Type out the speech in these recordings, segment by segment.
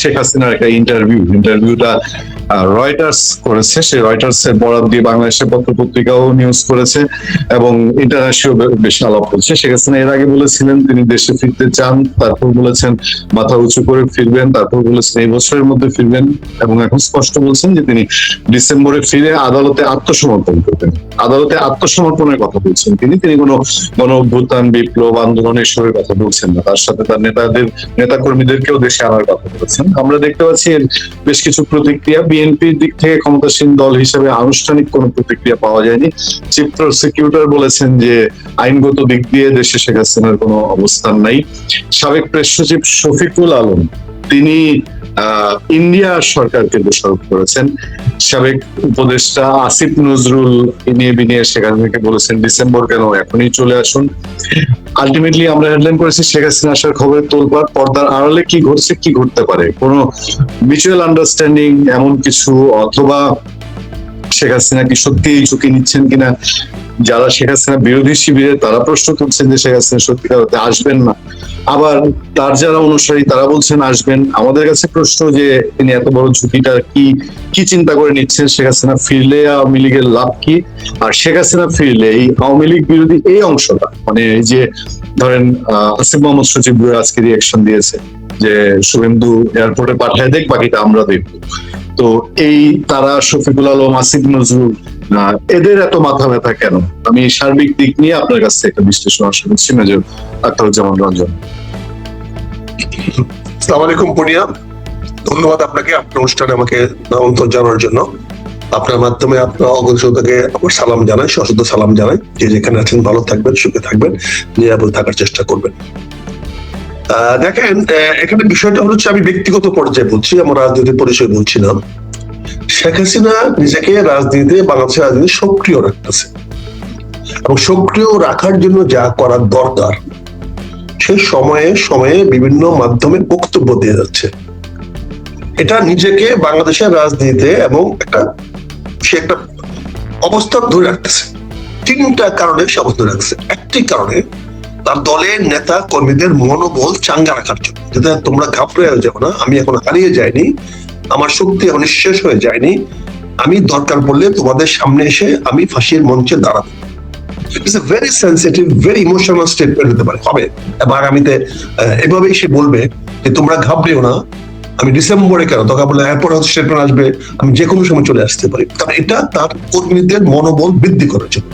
শেখ হাসিনার একটা ইন্টারভিউটা রয়টার্স করেছে। সেই রয়টার্স এর বরাত দিয়ে বাংলাদেশের পত্রপত্রিকাও নিউজ করেছে এবং ইন্টারন্যাশনাল বেশ আলাপ হচ্ছে। শেখ হাসিনা এর আগে বলেছিলেন তিনি দেশে ফিরতে চান, তারপর বলেছেন মাথা উঁচু করে ফিরবেন, তারপর বলেছেন এই বছরের মধ্যে ফিরবেন এবং এখন স্পষ্ট বলছেন যে তিনি ডিসেম্বরে ফিরে আদালতে আত্মসমর্পণ করবেন। আদালতে আত্মসমর্পণের কথা বলছেন তিনি কোনো গণ অভ্যুত্থান, বিপ্লব, আন্দোলন এসবের কথা বলছেন না। তার সাথে তার নেতাকর্মীদেরকেও দেশে আনার কথা বলেছেন। আমরা দেখতে পাচ্ছি এর বেশ কিছু প্রতিক্রিয়া। বিএনপির দিক থেকে ক্ষমতাসীন দল হিসেবে আনুষ্ঠানিক কোনো প্রতিক্রিয়া পাওয়া যায়নি। চিফ প্রসিকিউটর বলেছেন যে আইনগত দিক দিয়ে দেশে শেখ হাসিনার কোনো অবস্থান নাই। সাবেক প্রেস সচিব শফিকুল আলম তিনি ইন্ডিয়া সরকারকে দোষারোপ করেছেন। সাবেক উপদেষ্টা আসিফ নজরুল বিনিয়ে সেখান থেকে বলেছেন ডিসেম্বর কেন, এখনই চলে আসুন। আলটিমেটলি আমরা হেডলাইন করেছি শেখ হাসিনা আসার খবরের তোলপাড়, পর্দার আড়ালে কি ঘটছে, কি ঘটতে পারে, কোনো মিউচুয়াল আন্ডারস্ট্যান্ডিং এমন কিছু, অথবা শেখ হাসিনা কি সত্যি ঝুঁকি নিচ্ছেন কিনা। যারা শেখ হাসিনা বিরোধী শিবিরে তারা প্রশ্ন তুলছেন যে শেখ হাসিনা সত্যিকার অর্থে আসবেন না, আবার তার যারা অনুসারী তারা বলছেন আসবেন। আমাদের কাছে প্রশ্ন যে তিনি এত বড় ঝুঁকিটা কি চিন্তা করে নিচ্ছেন, শেখ হাসিনা ফিরলে আওয়ামী লীগের লাভ কি, আর শেখ হাসিনা ফিরলে এই আওয়ামী লীগ বিরোধী এই অংশটা, মানে এই যে ধরেন আসিফ মোহাম্মদ সচিব আজকে রিয়াকশন দিয়েছে যে শুভেন্দু এয়ারপোর্টে পাঠায় দেখ, বাকিটা আমরা দেখব। তো এই তারা শফিকুল আলম, আসিফ নজরুল এদের এত মাথা ব্যথা কেন? আমি সার্বিক দিক নিয়ে আপনার কাছ থেকে একটা বিশ্লেষণ আশা করছি। মেজর আখতারুজ্জামান রঞ্জন। আসসালামু আলাইকুম পুনিয়া, ধন্যবাদ আপনাকে আপনার অনুষ্ঠানে আমাকে আমন্ত্রণ জানানোর জন্য। আপনার মাধ্যমে আপনার অগ্রসরতাকে আমার সালাম জানাই, সশস্ত্র সালাম জানাই। যে যেখানে আছেন ভালো থাকবেন, সুখে থাকবেন, নিরাপদ থাকার চেষ্টা করবেন। দেখেন, এখানে বিষয়টা হচ্ছে আমি ব্যক্তিগত পর্যায়ে বলছি, আমার রাজনৈতিক পরিচয় বলছি না। শেখ হাসিনা নিজেকে রাজনীতিতে, বাংলাদেশের রাজনীতি সক্রিয় রাখতেছে এবং সক্রিয় রাখার জন্য যা করার দরকার সেই সময়ে সময়ে বিভিন্ন মাধ্যমে বক্তব্য দিয়ে যাচ্ছে। এটা নিজেকে বাংলাদেশের রাজনীতিতে এবং সে একটা অবস্থান ধরে রাখতেছে। তিনটা কারণে সে অবস্থান রাখছে। একটি কারণে তার দলের নেতা কর্মীদের মনোবল চাঙ্গা রাখার জন্য, যাতে তোমরা ঘাবড়ে যাও না, আমি এখন হারিয়ে যাইনি, আমার শক্তি এখন শেষ হয়ে যায়নি, আমি দরকার পড়লে তোমাদের সামনে এসে আমি ফাঁসির মঞ্চে দাঁড়াবো। It's a very sensitive, very emotional statement হতে পারে, হবে এবং আগামীতে এভাবেই সে বলবে যে তোমরা ঘাবড়েও না, আমি ডিসেম্বরে কেন, দরকার বলে এরপরে হয়তো স্টেটমেন্ট আসবে, আমি যে কোনো সময় চলে আসতে পারি। কারণ এটা তার কর্মীদের মনোবল বৃদ্ধি করার জন্য।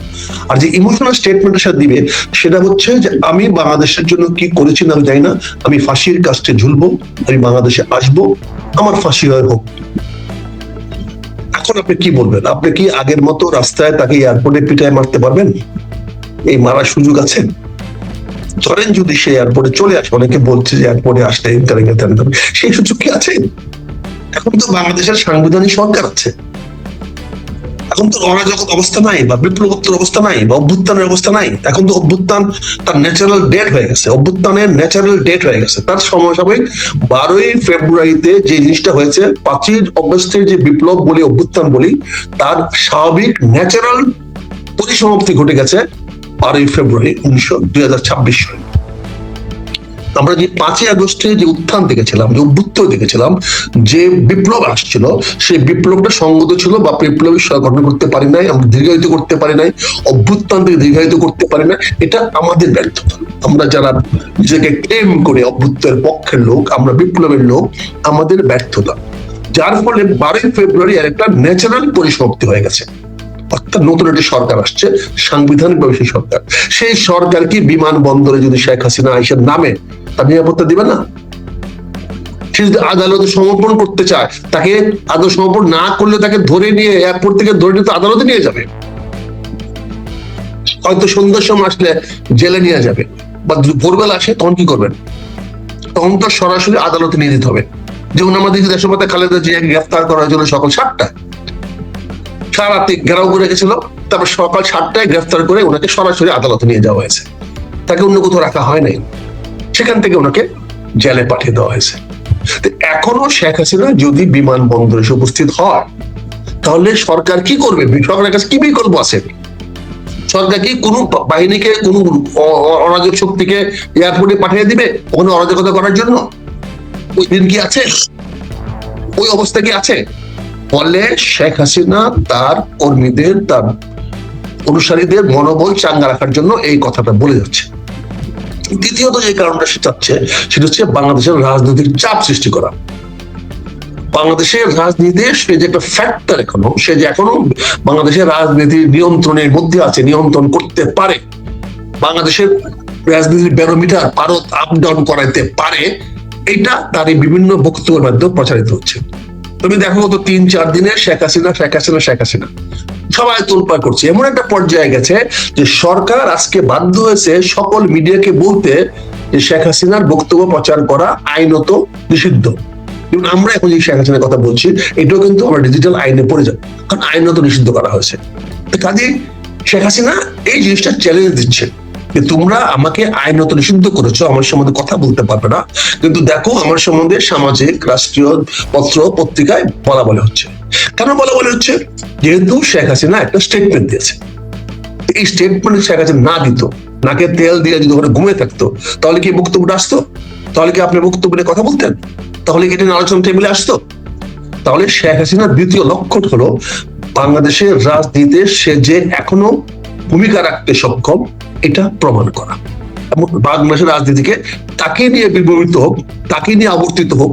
আর যে ইমোশনাল স্টেটমেন্ট সে দিবে সেটা হচ্ছে যে আমি বাংলাদেশের জন্য কি করেছি না আমি জানি না, আমি ফাঁসির কাছে ঝুলবো, আমি বাংলাদেশে আসবো, আমার ফাঁসি হয় হোক। এখন আপনি কি বলবেন? আপনি কি আগের মতো রাস্তায় তাকে এয়ারপোর্টে পিটায় মারতে পারবেন? এই মারার সুযোগ আছে? ধরেন যদি সে এয়ারপোর্টে চলে আসে, অনেকে বলছে যে এয়ারপোর্টে আসলে সেই সুযোগ কি আছে? এখন তো বাংলাদেশের সাংবিধানিক সরকার আছে, এখন তো অরাজক অবস্থা নাই, বা বিপ্লবোত্তর অবস্থা নাই, বা অভ্যুত্থানের অবস্থা নাই। এখন তো অভ্যুত্থান তার ন্যাচারাল ডেট হয়ে গেছে, অভ্যুত্থানের ন্যাচারাল ডেট হয়ে গেছে। তার সময় সাময়িক 12ই ফেব্রুয়ারিতে যে জিনিসটা হয়েছে, 5ই অগস্টের যে বিপ্লব বলি, অভ্যুত্থান বলি, তার স্বাভাবিক ন্যাচারাল পরিসমাপ্তি ঘটে গেছে 12ই ফেব্রুয়ারি 2026 সালে। আমরা যে 5ই আগস্টে যে উত্থান দেখেছিলাম, যে অভ্যুত্থান দেখেছিলাম, যে বিপ্লব আসছিল, সেই বিপ্লবটা সঙ্গত ছিল বা বিপ্লবী গঠন করতে পারি নাই, আমরা দীর্ঘায়িত করতে পারি নাই, অভ্যুত্থান থেকে দীর্ঘায়িত করতে পারি না। এটা আমাদের ব্যর্থতা। আমরা যারা নিজেকে ক্লেম করে অভ্যুত্থানের পক্ষের লোক, আমরা বিপ্লবের লোক, আমাদের ব্যর্থতা, যার ফলে 12ই ফেব্রুয়ারি একটা ন্যাচারাল পরিসমাপ্তি হয়ে গেছে। অর্থাৎ নতুন একটি সরকার আসছে, সাংবিধানিক ভাবে সেই সরকার। সেই সরকার কি বিমানবন্দরে যদি শেখ হাসিনা আইসার নামে তার নিরাপত্তা দিবে না? সে যদি আদালতে সমর্পণ করতে চায়, তাকে আদালত সমর্পণ না করলে তাকে ধরে নিয়ে এয়ারপোর্ট থেকে ধরে নিয়ে আদালতে নিয়ে যাবে, হয়তো সন্ধ্যার সময় আসলে জেলে নিয়ে যাবে, বা ভোরবেলা আসে তখন কি করবেন? তখন তো সরাসরি আদালতে নিয়ে যেতে হবে। যেমন আমাদের দেশপথে খালেদা জিয়াকে গ্রেফতার করার জন্য সকাল 7টায় সারাতে ঘেরাও করে রেখেছিল, তারপর সকাল 7টায় গ্রেফতার করে ওনাকে সরাসরি আদালতে নিয়ে যাওয়া হয়েছে, তাকে অন্য কোথাও রাখা হয় নাই, সেখান থেকে ওনাকে জেলে পাঠিয়ে দেওয়া হয়েছে। এখনো শেখ হাসিনা যদি বিমানবন্দরে এসে উপস্থিত হয়, তাহলে সরকার কি করবে? সরকারের কাছে কি বিকল্প আছে? সরকার কি কোনো বাহিনীকে, কোনো অরাজক শক্তিকে এয়ারপোর্টে পাঠিয়ে দিবে ওখানে অরাজকতা করার জন্য? ওই দিন কি আছে? ওই অবস্থা কি আছে? ফলে শেখ হাসিনা তার কর্মীদের, তার অনুসারীদের মনোবল চাঙ্গা রাখার জন্য এই কথাটা বলে যাচ্ছে। দ্বিতীয়ত যে কারণটা সে চাচ্ছে সেটা হচ্ছে বাংলাদেশের রাজনীতির চাপ সৃষ্টি করা। বাংলাদেশের রাজনীতিতে সে যে একটা ফ্যাক্টর, সে যে এখনো বাংলাদেশের রাজনীতির নিয়ন্ত্রণের মধ্যে আছে, নিয়ন্ত্রণ করতে পারে, বাংলাদেশের রাজনীতির ব্যারোমিটার ভারত আপ ডাউন করাইতে পারে, এটা তার এই বিভিন্ন বক্তব্যের মাধ্যমে প্রচারিত হচ্ছে। তুমি দেখো তো 3-4 দিনে শেখ হাসিনা শেখ হাসিনা শেখ হাসিনা সবাই তোলপাড় করছে। এমন একটা পর্যায়ে গেছে যে সরকার আজকে বাধ্য হয়েছে সকল মিডিয়াকে বলতে যে শেখ হাসিনার বক্তব্য প্রচার করা আইনত নিষিদ্ধ। এবং আমরা এখন যে শেখ হাসিনার কথা বলছি এটাও কিন্তু আমরা ডিজিটাল আইনে পড়ে যাবো, কারণ আইনত নিষিদ্ধ করা হয়েছে। কাজে শেখ হাসিনা এই জিনিসটা চ্যালেঞ্জ দিচ্ছে যে তোমরা আমাকে আইনত নিষিদ্ধ করেছো, আমার সম্বন্ধে কথা বলতে পারবে না, কিন্তু দেখো আমার সম্বন্ধে সামাজিক রাষ্ট্রীয় পত্র পত্রিকায় বলা বলে হচ্ছে। কেন বলা বলে হচ্ছে? যেহেতু শেখ হাসিনা একটা স্টেটমেন্ট দিয়েছে। এই স্টেটমেন্ট শেখ হাসিনা না দিত, নাকে তেল দিয়ে যদি ওখানে ঘুমিয়ে থাকতো, তাহলে কি বক্তব্যটা আসতো? তাহলে কি আপনি বক্তব্য নিয়ে কথা বলতেন? তাহলে কি এটা আলোচনা টেবিলে আসতো? তাহলে শেখ হাসিনার দ্বিতীয় লক্ষ্য হলো বাংলাদেশের রাজনীতিতে সে যে এখনো ভূমিকা রাখতে সক্ষম এটা প্রমাণ করা, এবং বাংলাদেশের রাজনীতিকে তাকে নিয়ে বিভ্রমিত হোক, তাকে নিয়ে আবর্তিত হোক,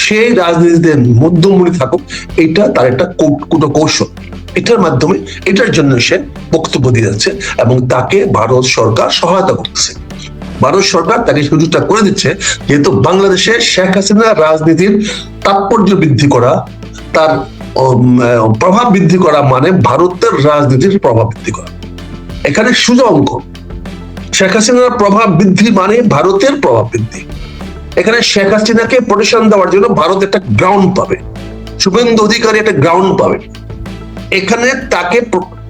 সেই রাজনীতিতে মধ্যমণি থাকুক, এটা তার একটা কৌশল। এটার মাধ্যমে, এটার জন্য সে বক্তব্য দিয়ে যাচ্ছে এবং তাকে ভারত সরকার সহায়তা করতেছে। ভারত সরকার তাকে সুযোগটা করে দিচ্ছে, যেহেতু বাংলাদেশে শেখ হাসিনা রাজনীতির তাৎপর্য বৃদ্ধি করা, তার প্রভাব বৃদ্ধি করা মানে ভারতের রাজনীতির প্রভাব বৃদ্ধি করা। এখানে সোজা অঙ্ক। শেখ হাসিনার প্রভাব বৃদ্ধি মানে ভারতের প্রভাব বৃদ্ধি। এখানে শেখ হাসিনাকে প্রোটেকশন দেওয়ার জন্য ভারত একটা গ্রাউন্ড পাবে, শুভেন্দু অধিকারী একটা গ্রাউন্ড পাবে। এখানে তাকে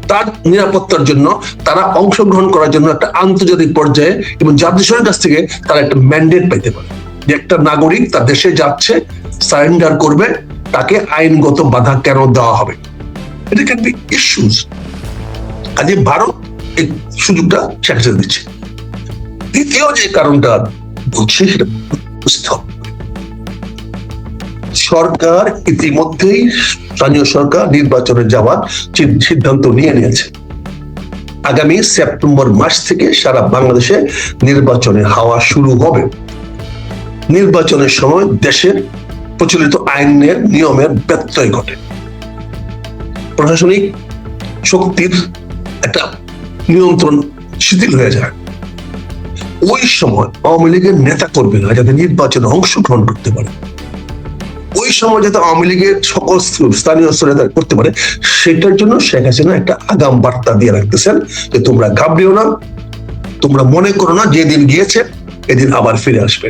তার নিরাপত্তার জন্য তারা অংশগ্রহণ করার জন্য একটা আন্তর্জাতিক পর্যায়ে এবং জাতিসংঘের কাছ থেকে তারা একটা ম্যান্ডেট পাইতে পারে যে একটা নাগরিক তার দেশে যাচ্ছে, সারেন্ডার করবে, তাকে আইনগত বাধা কেন দেওয়া হবে। এটা ক্যান বি ইস্যুস। কাজে ভারত এই সুযোগটা শেখ হাসিনা দিচ্ছে। দ্বিতীয় যে কারণটা বলছি সেটা বুঝতে হবে, সরকার ইতিমধ্যেই, স্থানীয় সরকার নির্বাচনে যাওয়ার সিদ্ধান্ত নিয়ে নিয়েছে। আগামী সেপ্টেম্বর মাস থেকে সারা বাংলাদেশে নির্বাচনের হাওয়া শুরু হবে। নির্বাচনের সময় দেশের প্রচলিত আইনের নিয়মের ব্যত্যয় ঘটে, প্রশাসনিক শক্তির একটা নিয়ন্ত্রণ শিথিল হয়ে যায়। ওই সময় আওয়ামী লীগের নেতা কর্মীরা যাতে নির্বাচনে অংশগ্রহণ করতে পারে, ওই সময় যাতে আওয়ামী লীগের সকল স্থানীয় স্তরে করতে পারে, সেটার জন্য শেখ হাসিনা একটা আগাম বার্তা দিয়ে রাখতেছেন যে তোমরা ঘাবড়িও না, তোমরা মনে করো না যেদিন গিয়েছে এদিন আবার ফিরে আসবে।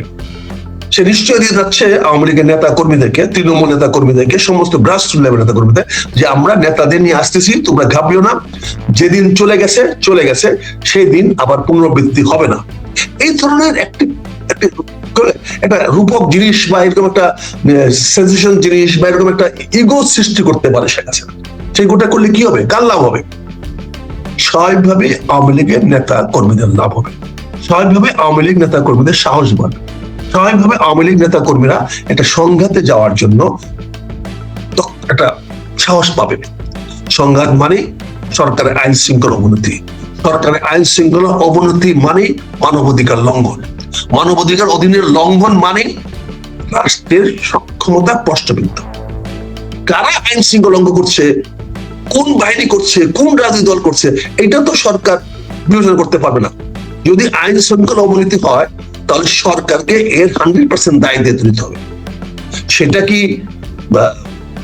সে নিশ্চয় দিয়ে যাচ্ছে আওয়ামী লীগের নেতা কর্মীদেরকে, তৃণমূল নেতা কর্মীদেরকে, সমস্ত গ্রাসরুট লেভেল নেতা কর্মীদের যে আমরা নেতাদের নিয়ে আসতেছি, তোমরা ঘাবড়িও না, যেদিন চলে গেছে চলে গেছে, সেই দিন আবার পুনরাবৃত্তি হবে না। এই ধরনের একটা রূপক জিনিস বা এরকম একটা সেন্সেশন জিনিস বা এরকম একটা ইগো সৃষ্টি করতে পারে শেখ হাসিনা। সেই গোটা করলে কি হবে? কার লাভ হবে? স্বাভাবিকভাবে আওয়ামী লীগের নেতা কর্মীদের লাভ হবে, স্বাভাবিকভাবে আওয়ামী লীগ নেতা কর্মীদের সাহস বাড়বে, স্বাভাবিকভাবে আওয়ামী লীগ নেতা কর্মীরা একটা সংঘাতে যাওয়ার জন্য একটা সাহস পাবে। সংঘাত মানে সরকারের আইন শৃঙ্খলা অবনতি, সরকারের আইন শৃঙ্খলা অবনতি মানে মানবাধিকার লঙ্ঘন, মানবাধিকার অধীনের লঙ্ঘন মানে রাষ্ট্রের সক্ষমতা প্রশ্নবিদ্ধ। কারা আইন শৃঙ্খলা লঙ্ঘন করছে, কোন বাহিনী করছে, কোন রাজনৈতিক দল করছে, এটা তো সরকার বিবেচনা করতে পারবে না। যদি আইন শৃঙ্খলা অবনতি হয় তাহলে সরকারকে এর 100% দায় দিয়ে দিতে হবে। সেটা কি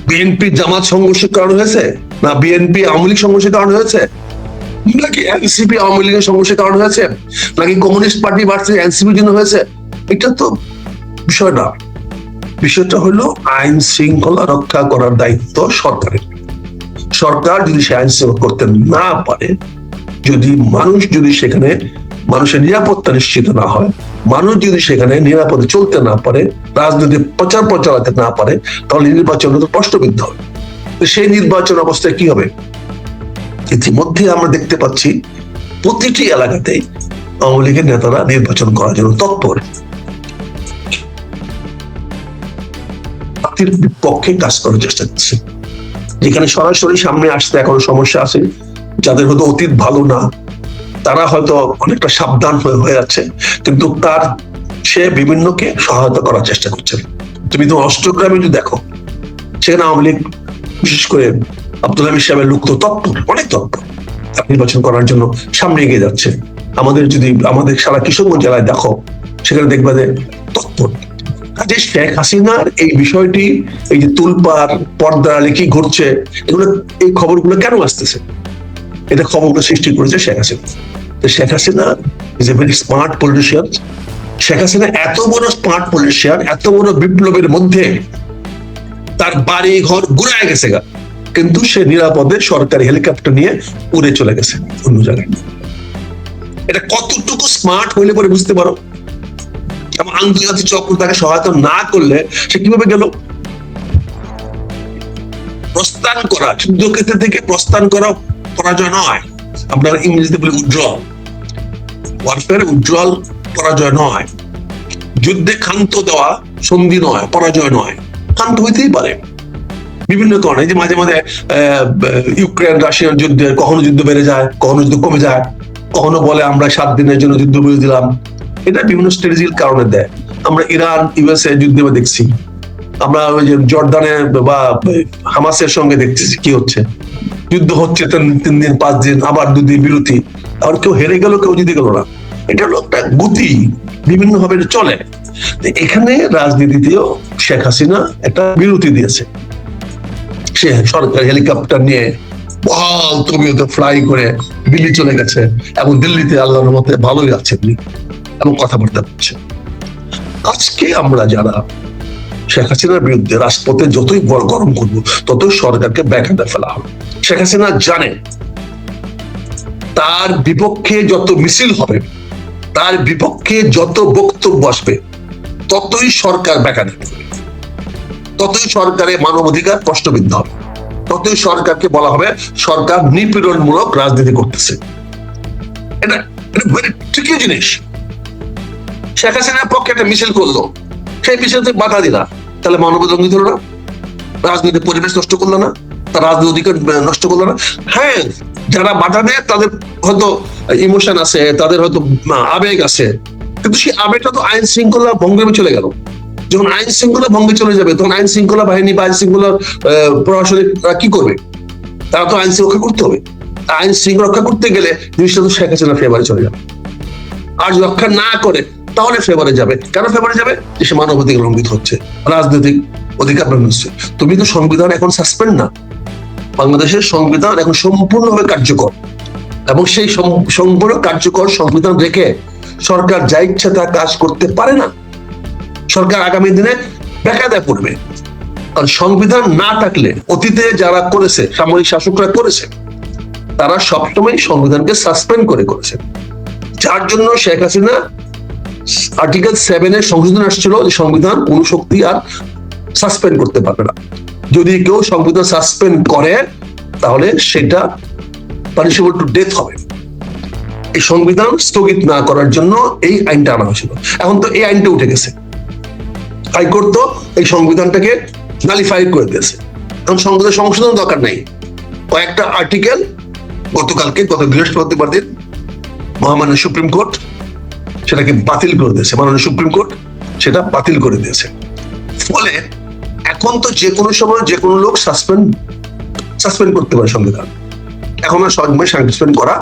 বিএনপি জামাত সংঘর্ষের কারণে হয়েছে, না বিএনপি আওয়ামী লীগ সংঘর্ষের কারণে হয়েছে, নাকি এনসিপি আওয়ামী লীগের সংঘর্ষের কারণে হয়েছে, নাকি কমিউনিস্ট পার্টি ভার্সেস এনসিপির জন্য হয়েছে, এটা তো বিষয় না। বিষয়টা হলো আইন শৃঙ্খলা রক্ষা করার দায়িত্ব সরকারের। সরকার যদি সে আইন শৃঙ্খলা করতে না পারে, যদি মানুষ যদি সেখানে মানুষের নিরাপত্তা নিশ্চিত না হয়, মানুষ যদি সেখানে নিরাপদে চলতে না পারে, রাজনীতি প্রচার চালাতে না পারে, তাহলে নির্বাচন প্রশ্নবিদ্ধ হবে। সেই নির্বাচন অবস্থায় কি হবে? ইতিমধ্যে আমরা দেখতে পাচ্ছি প্রতিটি এলাকাতেই আওয়ামী লীগের নেতারা নির্বাচন করার জন্য তৎপর। জাতির বিপক্ষে কাজ করার চেষ্টা করছে। যেখানে সরাসরি সামনে আসতে এখন সমস্যা আছে, যাদের হয়তো অতীত ভালো না, তারা হয়তো অনেকটা সাবধান হয়ে যাচ্ছে, কিন্তু সে বিভিন্নকে সহায়তা করার চেষ্টা করছে। তুমি তো অষ্টগ্রামে যদি দেখো, সেখানে আওয়ামী লীগ বিশেষ করে আব্দুল হামিদ সাহেবের লোক তো তৎপর, অনেক তৎপর নির্বাচন করার জন্য সামনে এগিয়ে যাচ্ছে। আমাদের সারা কিশোরগঞ্জ জেলায় দেখো, সেখানে দেখবে যে তৎপর। কাজে শেখ হাসিনার এই বিষয়টি, এই যে তুলপার পর্দা আড়ালে কি ঘটছে, এই খবরগুলো কেন আসতেছে? এটা খবরগুলো সৃষ্টি করেছে Sheikh Hasina. Sheikh Hasina is a very smart politician. Sheikh Hasina এত বড় স্মার্ট পলিটিশিয়ান, এত বড় বিপ্লবের মধ্যে তার বাড়ি ঘর ঘুরায় গেছে গা, কিন্তু সে নিরাপদে সরকারি হেলিকপ্টার নিয়ে উড়ে চলে গেছে অন্য জায়গায়। এটা কতটুকু স্মার্ট হইলে পরে বুঝতে পারো। এবং আন্তর্জাতিক চক্র তাকে সহায়তা না করলে সে কিভাবে গেল? প্রস্থান করা, যুদ্ধক্ষেত্র থেকে প্রস্থান করা পরাজয় নয়। আপনারা ইংরেজিতে বলে উজ্জ্বল, ওয়ারফেয়ার উজ্জ্বল পরাজয় নয়। যুদ্ধে ক্ষান্ত দেওয়া সন্ধি নয়, পরাজয় নয়। ক্ষান্ত হইতেই পারে বিভিন্ন কারণে। যে মাঝে মাঝে ইউক্রেন রাশিয়ার যুদ্ধে কখনো যুদ্ধ বেড়ে যায়, কখনো যুদ্ধ কমে যায়, কখনো বলে আমরা 7 দিনের জন্য যুদ্ধ বিরতি দিলাম। এটা বিভিন্ন স্ট্র্যাটেজির কারণে দেয়। আমরা ইরান ইউএসএ যুদ্ধে দেখছি, আমরা ওই যে জর্ডানে বা হামাসের সঙ্গে দেখতেছি কি হচ্ছে, যুদ্ধ হচ্ছে 3 দিন 5 দিন, আবার 2 দিন বিরতি, আর কেউ হেরে গেল, কেউ জিতে গেল না। এটা হলো একটা গতি, বিভিন্ন ভাবে চলে। এখানে রাজনীতিতেও শেখ হাসিনা একটা বিরতি দিয়েছে। সে সরকারি হেলিকপ্টার নিয়ে বহাল তবিয়তে ফ্লাই করে দিল্লি চলে গেছে, এবং দিল্লিতে আল্লাহর মতে ভালোই আছে এবং কথাবার্তা করছে। আজকে আমরা যারা শেখ হাসিনার বিরুদ্ধে রাজপথে যতই গরম করবো, ততই সরকারকে ব্যাকহ্যান্ডে ফেলা হবে। শেখ হাসিনা জানে তার বিপক্ষে যত মিছিল হবে, তার বিপক্ষে যত বক্তব্য আসবে, ততই সরকার ব্যাকহ্যান্ডে ফেলবে, ততই সরকারের মানবাধিকার প্রশ্নবিদ্ধ হবে, ততই সরকারকে বলা হবে সরকার নিপীড়নমূলক রাজনীতি করতেছে। এটা ভেরি ট্রিকি জিনিস। শেখ হাসিনার পক্ষে একটা মিছিল করলো, সেই মিছিলতে বাধা দিলা, তাহলে মানবাধিকার লঙ্ঘিত হলো না? রাজনৈতিক পরিবেশ নষ্ট করলো না? তার রাজনৈতিক অধিকার নষ্ট করলো না? হ্যাঁ, যারা বাধা দেয় তাদের হয়তো ইমোশন আছে, তাদের হয়তো আবেগ আছে, কিন্তু সেই আবেগটা তো আইন শৃঙ্খলা ভঙ্গে চলে গেল। যখন আইন শৃঙ্খলা ভঙ্গে চলে যাবে, তখন আইন শৃঙ্খলা বাহিনী বা আইন শৃঙ্খলা প্রশাসনিক কি করবে? তারা তো আইন রক্ষা করতে হবে। আইন শৃঙ্খলা রক্ষা করতে গেলে জিনিসটা তো শেখ হাসিনা ফেভারে চলে যাবে। আর রক্ষা না করে তাহলে ফেভারে যাবে। কেন ফেভারে যাবে? যে সে মানবাধিকার লঙ্ঘিত হচ্ছে, রাজনৈতিক অধিকার লঙ্ঘিত হচ্ছে। তুমি তো সংবিধান এখন সাসপেন্ড না, বাংলাদেশের সংবিধান এখন সম্পূর্ণভাবে কার্যকর, এবং সেই সম্পূর্ণ কার্যকর সংবিধান রেখে সরকার যা ইচ্ছা তা কাজ করতে পারে না। সরকার আগামী দিনে বেকায়দায় পড়বে। কারণ সংবিধান না থাকলে অতীতে যারা করেছে, সামরিক শাসকরা করেছে, তারা সবসময় সংবিধানকে সাসপেন্ড করেছে। যার জন্য শেখ হাসিনা আর্টিকেল 7 এর সংশোধন আসছিল যে সংবিধান কোন শক্তি আর সাসপেন্ড করতে পারবে না। যদি কেউ সংবিধান সাসপেন্ড করে, তাহলে সেটা পানিশেবল টু ডেথ হবে। এই সংবিধান স্থগিত না করার জন্য এই আইনটা আনা হয়েছিল। এখন তো এই আইনটা উঠে গেছে, হাইকোর্ট তো এই সংবিধানটাকে নালিফাই করে দিয়েছে। এখন সংবিধান সংশোধন দরকার নেই। কয়েকটা আর্টিকেল গত বৃহস্পতিবার দিন মহামান্য সুপ্রিম কোর্ট সেটাকে বাতিল করে দিয়েছে। মাননীয় সুপ্রিম কোর্ট সেটা বাতিল করে দিয়েছে। ফলে এখন তো যে কোনো সময় যে কোনো লোক সাসপেন্ড করতে পারে সংবিধান। এখন আর সবাই সাসপেন্ড করা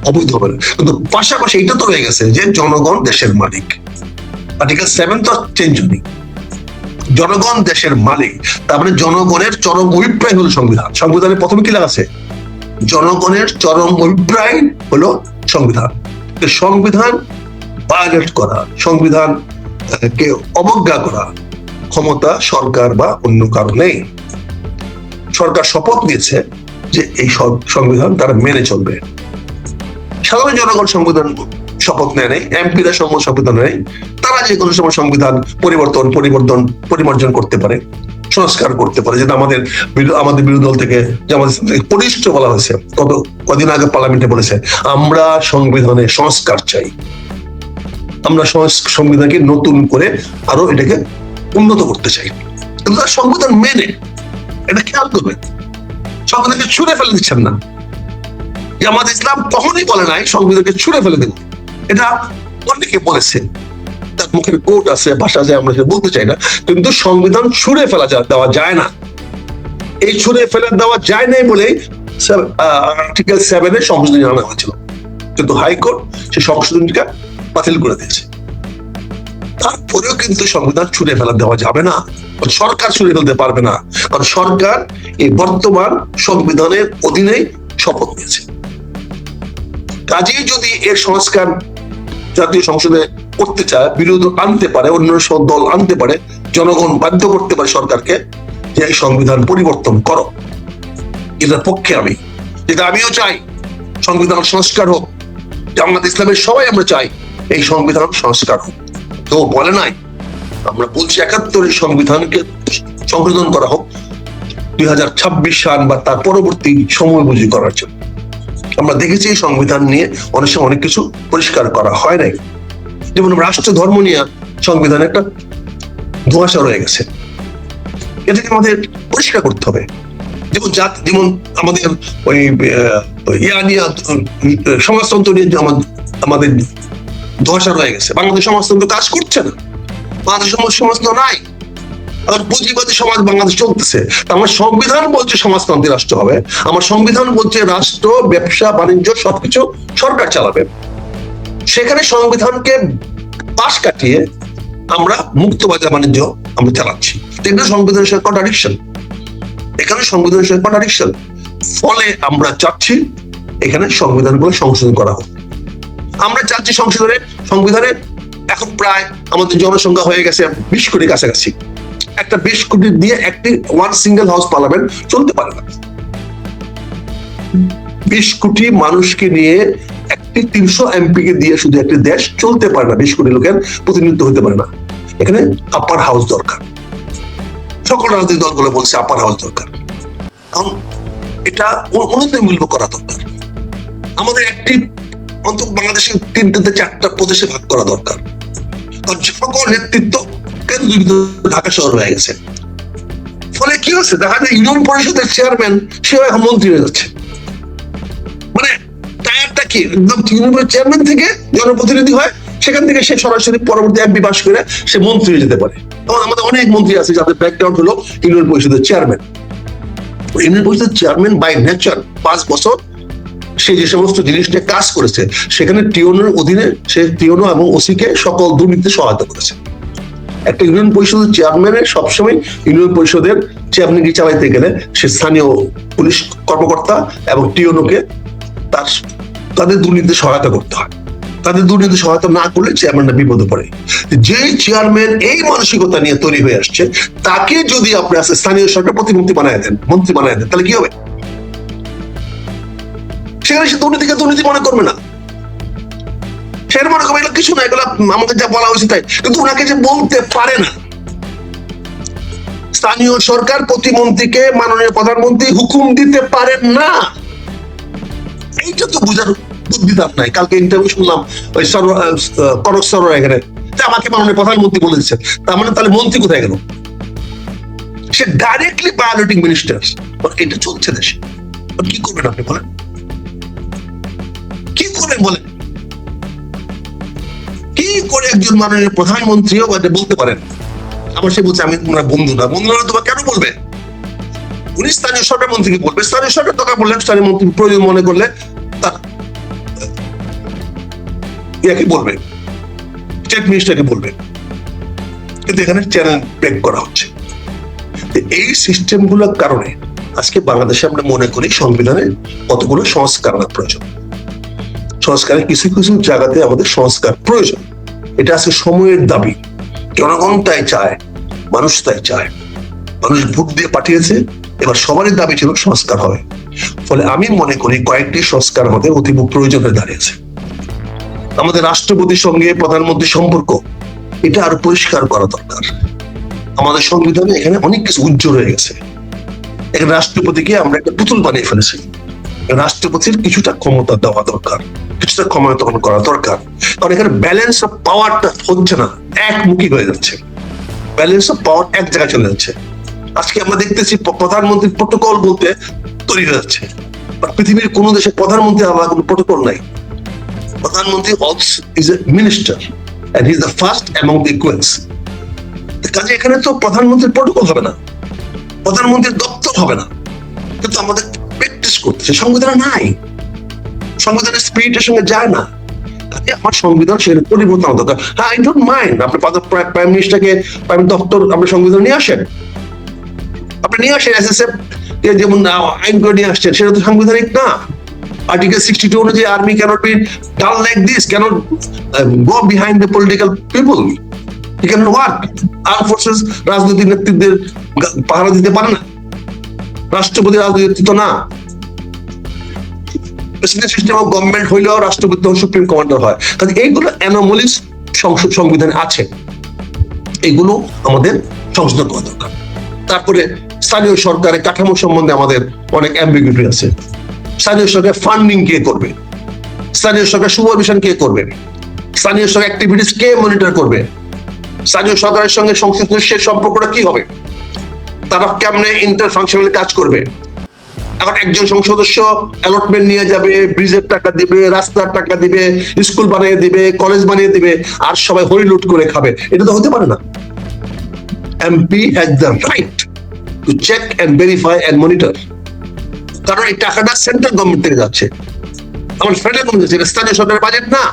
অবৈধ হবে না। কিন্তু পাশাপাশি এটা তো রয়ে গেছে যে জনগণ দেশের মালিক। আর্টিকেল 7 তো চেঞ্জ হয়নি। জনগণ দেশের মালিক, তার মানে জনগণের চরম অভিপ্রায় হলো সংবিধান। সংবিধানের প্রথমে কি লেখা আছে? জনগণের চরম অভিপ্রায় হলো সংবিধান। সংবিধান ভায়োলেট করা, সংবিধানকে অবজ্ঞা করা ক্ষমতা সরকার বা অন্য কারো নেই। সরকার শপথ নিয়েছে যে এই সংবিধান তারা মেনে চলবে। সাধারণ জনগণ সংবিধান শপথ নেয় নেই, এমপিরা সংবিধান নেই। তারা যে কোনো সময় সংবিধান পরিমার্জন করতে পারে, সংস্কার করতে পারে। যেটা আমাদের বিরোধী দল থেকে পরিষ্ঠ বলা হয়েছে, কদিন আগে পার্লামেন্টে বলেছে, আমরা সংবিধানে সংস্কার চাই, আমরা সংবিধানকে নতুন করে আরো এটাকে উন্নত করতে চাই। কিন্তু তার সংবিধান মেনে, এটা খেয়াল করবেন, সংবিধানকে ছুঁড়ে ফেলে দিচ্ছেন না। জামাত ইসলাম কখনোই বলে নাই সংবিধানকে ছুঁড়ে ফেলে দেব, এটা অনেকে বলেছে, তার মুখের কোট আছে, ভাষা আছে, আমরা সেটা বলতে চাই না, কিন্তু সংবিধান ছুঁড়ে ফেলা দেওয়া যায় না। এই ছুঁড়ে ফেলে দেওয়া যায় নাই বলেই আর্টিকেল 7 সংশোধনী আনা হয়েছিল, কিন্তু হাইকোর্ট সেই সংশোধনীটা বাতিল করে দিয়েছে। তারপরেও কিন্তু সংবিধান ছুঁড়ে ফেলা দেওয়া যাবে না, সরকার ছুঁড়ে ফেলতে পারবে না, কারণ সরকার এই বর্তমান সংবিধানের অধীনেই শপথ নিয়েছে। কাজেই যদি এর সংস্কার জাতীয় সংসদে করতে চায়, বিরোধ আনতে পারে, অন্য সব দল আনতে পারে, জনগণ বাধ্য করতে পারে সরকারকে যে এই সংবিধান পরিবর্তন করো, এটার পক্ষে আমি, যেটা আমিও চাই সংবিধান সংস্কার হোক, জামাত ইসলামের সবাই আমরা চাই এই সংবিধান সংস্কার হোক। তো বলে নাই, আমরা বলছি 71 সংবিধানকে সংশোধন করা হোক 2026 সাল বা তার পরবর্তী সময় বুঝি করার জন্য। আমরা দেখেছি এই সংবিধান নিয়ে অনেক সময় অনেক কিছু পরিষ্কার করা হয় নাই, যেমন রাষ্ট্র ধর্ম নিয়ে সংবিধানে একটা ধোঁয়াশা রয়ে গেছে, এটাকে আমাদের পরিষ্কার করতে হবে। যেমন আমাদের ওই সমাজতন্ত্র নিয়ে আমাদের ধোঁয়াশা রয়ে গেছে, বাংলাদেশ সমাজতন্ত্র কাজ করছে না, বাংলাদেশ সমাজতন্ত্র নাই, পুঁজিবাদী সমাজ বাংলাদেশ চলতেছে। আমার সংবিধান বলছে সমাজতান্ত্রিক রাষ্ট্র হবে, আমার সংবিধান বলছে রাষ্ট্র, ব্যবসা, বাণিজ্য সবকিছু সরকার চালাবে। সেখানে সংবিধানকে পাশ কাটিয়ে আমরা মুক্ত বাজার বাণিজ্য আমরা চালাচ্ছি, এখানে সংবিধানের সঙ্গে কন্ট্রাডিকশন, এখানে সংবিধানের সঙ্গে কন্ট্রাডিকশন। ফলে আমরা চাচ্ছি এখানে সংবিধানগুলো সংশোধন করা হোক। আমরা চাচ্ছি সংবিধানে এখন প্রায় আমাদের জনসংখ্যা হয়ে গেছে 20 কোটির কাছাকাছি, একটা 20 কোটি দিয়ে একটি ওয়ান সিঙ্গেল হাউস পার্লামেন্ট চলতে পারে না। 20 কোটি মানুষকে নিয়ে একটি 300 এমপি কে দিয়ে শুধু একটি দেশ চলতে পারে না, 20 কোটি লোকের প্রতিনিধিত্ব হতে পারে না। এখানে আপার হাউস দরকার, সকল রাজনৈতিক দলগুলো বলছে আপার হাউস দরকার, কারণ এটা অনুমোদন করা দরকার। আমাদের একটি অন্তত বাংলাদেশের 3 থেকে 4টা প্রদেশে ভাগ করা দরকার, কারণ সকল নেতৃত্ব কেন্দ্রীভূত ঢাকা শহর হয়ে গেছে। ফলে কি হচ্ছে, দেখা যায় ইউনিয়ন পরিষদের চেয়ারম্যান সেও এখন মন্ত্রী হয়ে যাচ্ছে। মানে টায়ারটা কি, একদম ইউনিয়ন চেয়ারম্যান থেকে জনপ্রতিনিধি হয়, সেখান থেকে সে সরাসরি পরবর্তী এমপি পাস করে সে মন্ত্রী হয়ে যেতে পারে। তখন আমাদের অনেক মন্ত্রী আছে যাদের ব্যাকগ্রাউন্ড হলো ইউনিয়ন পরিষদের চেয়ারম্যান। ইউনিয়ন পরিষদের চেয়ারম্যান বাই নেচার 5 বছর সে যে সমস্ত জিনিস নিয়ে কাজ করেছে, সেখানে টিওনোর অধীনে সে টিওনো এবং ওসিকে সকল দুর্নীতিতে সহায়তা করেছে। একটা ইউনিয়ন পরিষদের চেয়ারম্যানের সবসময় ইউনিয়ন পরিষদের চেয়ারম্যানকে চালাইতে গেলে সে স্থানীয় পুলিশ কর্মকর্তা এবং টিওনোকে তাদের দুর্নীতিতে সহায়তা করতে হয়। তাদের দুর্নীতি সহায়তা না করলে চেয়ারম্যানটা বিপদে পড়ে। যে চেয়ারম্যান এই মানসিকতা নিয়ে তৈরি হয়ে আসছে, তাকে যদি আপনি স্থানীয় সরকার প্রতিমন্ত্রী বানায় দেন, মন্ত্রী বানায় দেন, তাহলে কি হবে? সেখানে সে দুর্নীতিকে দুর্নীতি মনে করবে না, সেখানে মনে করবে এগুলো কিছু না, এগুলো আমাদের যা বলা হয়েছে তাই, কিন্তু ওনাকে যে বলতে পারে না। স্থানীয় সরকার প্রতিমন্ত্রীকে মাননীয় প্রধানমন্ত্রী হুকুম দিতে পারেন না, এইটা তো বুঝার বুদ্ধি তার নাই। কালকে ইন্টারভিউ শুনলাম ওই করক সরোর এখানে, আমাকে মাননীয় প্রধানমন্ত্রী বলে দিচ্ছেন, তার মানে তাহলে মন্ত্রী কোথায় গেল? সে ডাইরেক্টলি ভায়োলেটিং মিনিস্টার। এটা চলছে দেশে, কি করবেন আপনি বলেন? কি করবেন বলেন? কি করে একজন মাননীয় প্রধানমন্ত্রীও বলতে পারেন? আবার সে বলছে আমি তোমরা বন্ধু না, বন্ধু না তোমার কেন বলবে? উনি স্থানীয় সরকার মন্ত্রীকে বলবে, স্থানীয় সরকার দরকার বললেন, স্থানীয় মন্ত্রী প্রয়োজন মনে করলে তার ইয়াকে বলবে, স্টেট মিনিস্টারকে বলবে। কিন্তু এখানে চ্যানেল ব্রেক করা হচ্ছে। এই সিস্টেম গুলোর কারণে আজকে বাংলাদেশে আমরা মনে করি সংবিধানে কতগুলো সংস্কার প্রয়োজন। সংস্কারের কিছু কিছু জায়গাতে আমাদের সংস্কার প্রয়োজন, এটা আছে সময়ের দাবি। জনগণ তাই চায়, মানুষ তাই চায়, মানুষ ভোট দিয়ে পাঠিয়েছে, এবার সবারই দাবি ছিল সংস্কার হবে। ফলে আমি মনে করি কয়েকটি সংস্কার আমাদের অতীব প্রয়োজন হয়ে দাঁড়িয়েছে। আমাদের রাষ্ট্রপতির সঙ্গে প্রধানমন্ত্রীর সম্পর্ক, এটা আরো পরিষ্কার করা দরকার। আমাদের সংবিধানে এখানে অনেক কিছু উজ্জ্বল হয়ে গেছে। এখানে রাষ্ট্রপতিকে আমরা একটা পুতুল বানিয়ে ফেলেছি। রাষ্ট্রপতির কিছুটা ক্ষমতা দেওয়া দরকার, কিছুটা ক্ষমতা করা দরকার, কারণ এখানে ব্যালেন্স অফ পাওয়ারটা হচ্ছে না, একমুখী হয়ে যাচ্ছে। ব্যালেন্স অফ পাওয়ার এক জায়গায় চলে যাচ্ছে। আজকে আমরা দেখতেছি প্রধানমন্ত্রীর প্রোটোকল বলতে তৈরি হয়ে যাচ্ছে, পৃথিবীর কোন দেশে প্রধানমন্ত্রী আলাদা কোনো প্রোটোকল নাই। প্রধানমন্ত্রী is a minister and he is the first among the equals. কাজে এখানে তো প্রধানমন্ত্রীর প্রোটোকল হবে না, প্রধানমন্ত্রীর দপ্তর হবে না, কিন্তু আমাদের প্র্যাকটিস করতেছে। সংবিধানে নাই, সংবিধানের স্পিরিটের সঙ্গে যায় না। আমার সংবিধান সেটা পরিবর্তন দরকার। হ্যাঁ, আই ডোন্ট মাইন্ড আপনি প্রাইম মিনিস্টারকে, প্রাইম দপ্তর আপনি সংবিধান নিয়ে আসেন, আপনি নিয়ে আসেন এসএসএফ যেমন আইন করে নিয়ে আসছেন, সেটা তো সাংবিধানিক না। আর্টিকেল 62 অনুযায়ী army cannot be done like this, cannot go behind the political people, he cannot work. Arm forces রাজনৈতিক নেতৃত্বের পাহারা দিতে পারে না, রাষ্ট্রপতি রাজনৈতিক নেতৃত্ব না। প্রেসিডেন্ট সিস্টেম অফ গভর্নমেন্ট হইলেও রাষ্ট্রপতি সুপ্রিম কমান্ডার হয়। কাজে এইগুলো অ্যানোমালিস সংবিধানে আছে, এইগুলো আমাদের সংশোধন করা দরকার। তারপরে স্থানীয় সরকারের কাঠামো সম্বন্ধে আমাদের অনেক অ্যাম্বিগুইটি আছে। স্থানীয় সরকার ফান্ডিং কে করবে, স্থানীয় সরকার সুপারভিশন কে করবে, স্থানীয় সরকার অ্যাক্টিভিটিস কে মনিটর করবে, স্থানীয় সরকারের সঙ্গে সংশ্লিষ্ট সে সম্পর্কটা কি হবে, তারা কেমনে ইন্টারফাংশনালি কাজ করবে। এখন একজন সংসদ সদস্য অ্যালটমেন্ট নিয়ে যাবে, ব্রিজের টাকা দিবে, রাস্তার টাকা দিবে, স্কুল বানিয়ে দিবে, কলেজ বানিয়ে দিবে, আর সবাই হরিলুট করে খাবে, এটা তো হতে পারে না। MP has the right to check and verify and monitor, কারণ এই টাকাটা সেন্ট্রাল গভর্নমেন্ট থেকে যাচ্ছে, আমার ফেডারেল গভর্নমেন্ট, এটা স্থানীয় সরকারের বাজেট না।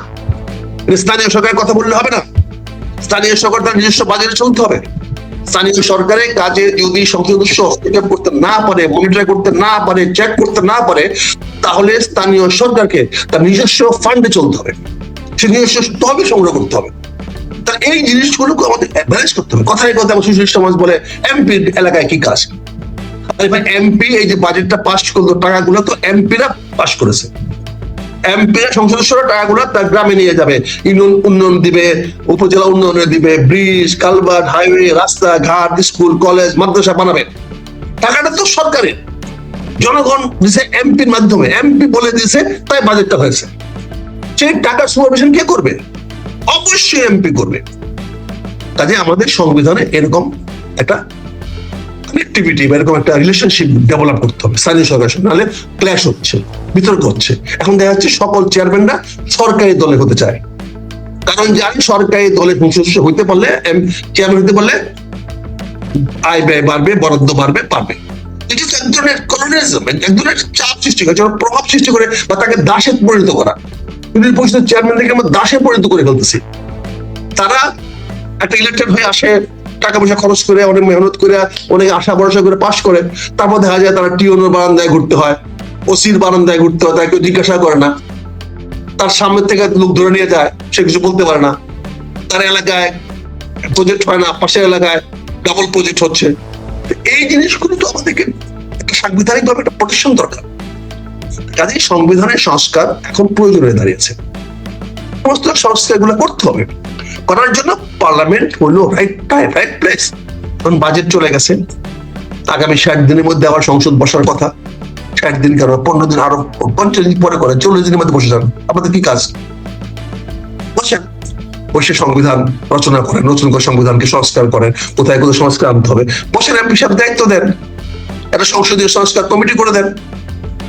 স্থানীয় সরকারের কথা বললে হবে না, স্থানীয় সরকার তার নিজস্ব বাজেটে চলতে হবে। স্থানীয় সরকারের কাজে যদি সংসদ সদস্য হস্তক্ষেপ করতে না পারে, মনিটর করতে না পারে, চেক করতে না পারে, তাহলে স্থানীয় সরকারকে তার নিজস্ব ফান্ডে চলতে হবে, সে নিজস্ব তহবিল সংগ্রহ করতে হবে। তার এই জিনিসগুলোকে আমাদের ব্যালেন্স করতে হবে। কথায় কথা আমার সুশীল সমাজ বলে এমপি এলাকায় কি কাজ। আরে ভাই, এমপি এই যে বাজেটটা পাস করলো, টাকাগুলো তো এমপিরা পাস করেছে, এমপিরা সংসদ সদস্যরা টাকাগুলো তার গ্রামে নিয়ে যাবে, ইউনিয়ন উন্নয়ন দিবে, উপজেলা উন্নয়নে দিবে, ব্রিজ, কালভার্ট, হাইওয়ে, রাস্তা ঘাট, স্কুল, কলেজ, মাদ্রাসা বানাবে। টাকাটা তো সরকারের, জনগণ দিছে এমপির মাধ্যমে, এমপি বলে দিয়েছে তাই বাজেটটা হয়েছে। সেই টাকার সুপারভিশন কে করবে? অবশ্যই এমপি করবে। কাজে আমাদের সংবিধানে এরকম একটা কানেক্টিভিটি বা এরকম একটা রিলেশনশিপ ডেভেলপ করতে হবে স্থানীয় সরকারের সঙ্গে, নাহলে ক্ল্যাশ হচ্ছে, বিতর্ক হচ্ছে। এখন দেখা যাচ্ছে সকল চেয়ারম্যানরা সরকারি দলে হতে চায়, কারণ জানি সরকারি দলের সদস্য হইতে পারলে, চেয়ারম্যান হইতে পারলে আয় ব্যয় বাড়বে, বরাদ্দ বাড়বে, পারবে। এটা এক ধরনের কলোনিয়ালিজম, এক ধরনের চাপ সৃষ্টি করে, প্রভাব সৃষ্টি করে, বা তাকে দাসে পরিণত করা। ইউনিয়ন পরিষদের চেয়ারম্যানদেরকে আমরা দাসে পরিণত করে ফেলতেছি। তারা একটা ইলেক্টেড হয়ে আসে, টাকা পয়সা খরচ করে, অনেক মেহনত করে, অনেক আশা ভরসা করে পাশ করে, তারপর দেখা যায় তারা টিওনোর বারান্দায় ঘুরতে হয়, ওসির বারান্দায় ঘুরতে হয়, তাকে কেউ জিজ্ঞাসা করে না, তার সামনে থেকে লোক ধরে নিয়ে যায়, সে কিছু বলতে পারে না, তার এলাকায় প্রজেক্ট হয় না, পাশের এলাকায় ডাবল প্রজেক্ট হচ্ছে। এই জিনিসগুলো তো আমাদেরকে একটা সাংবিধানিক ভাবে একটা প্রোটেকশন দরকার। কাজেই সংবিধানের সংস্কার এখন প্রয়োজন হয়ে দাঁড়িয়েছে, সমস্ত সংস্কারগুলো করতে হবে। করার জন্য পার্লামেন্ট হলো রাইট টাইম, রাইট প্লেস। কারণ বাজেট চলে গেছে, আগামী 60 দিনের মধ্যে আবার সংসদ বসার কথা। 60 দিন কেন, 15 দিন, আরো 50 দিন পরে করে, 40 দিনের মধ্যে বসে যান। আপনাদের কি কাজ? বসেন, বসে সংবিধান রচনা করেন, নতুন করে সংবিধানকে সংস্কার করেন, কোথায় কোথায় সংস্কার আনতে হবে বসেন, এমপি সাহেব দায়িত্ব দেন, একটা সংসদীয় সংস্কার কমিটি করে দেন,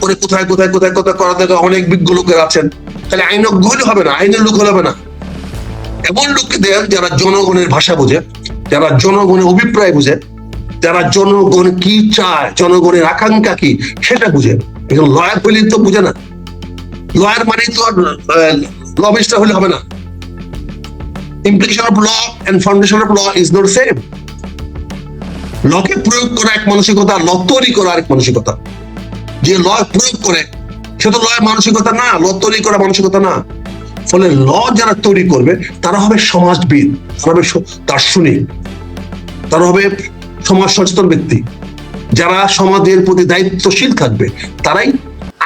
করে কোথায় কোথায় কোথায় কোথায় করা থেকে অনেক বিজ্ঞ লোকের আছেন। তাহলে আইনজ্ঞ হলে হবে না, আইনের লোক হলে হবে না, এমন লোককে দেন যারা জনগণের ভাষা বোঝে, যারা জনগণের অভিপ্রায় বুঝে, যারা জনগণ কি চায়, জনগণের আকাঙ্ক্ষা কি সেটা বুঝে। এখন লয়ার হইলে তো বুঝে না, লয়ার মানে তো আর লবিস্টার হলে হবে না। Implication of law and foundation of law is not same. লকে প্রয়োগ করা এক মানসিকতা, ল তৈরি করা আরেক মানসিকতা। যে ল প্রয়োগ করে সে তো লয়ের মানসিকতা না, ল তৈরি করা মানসিকতা না। ফলে ল যারা তৈরি করবে তারা হবে সমাজবিদ, তারা হবে দার্শনিক, তারা হবে সমাজ সচেতন ব্যক্তি। যারা সমাজের প্রতি দায়িত্বশীল থাকবে তারাই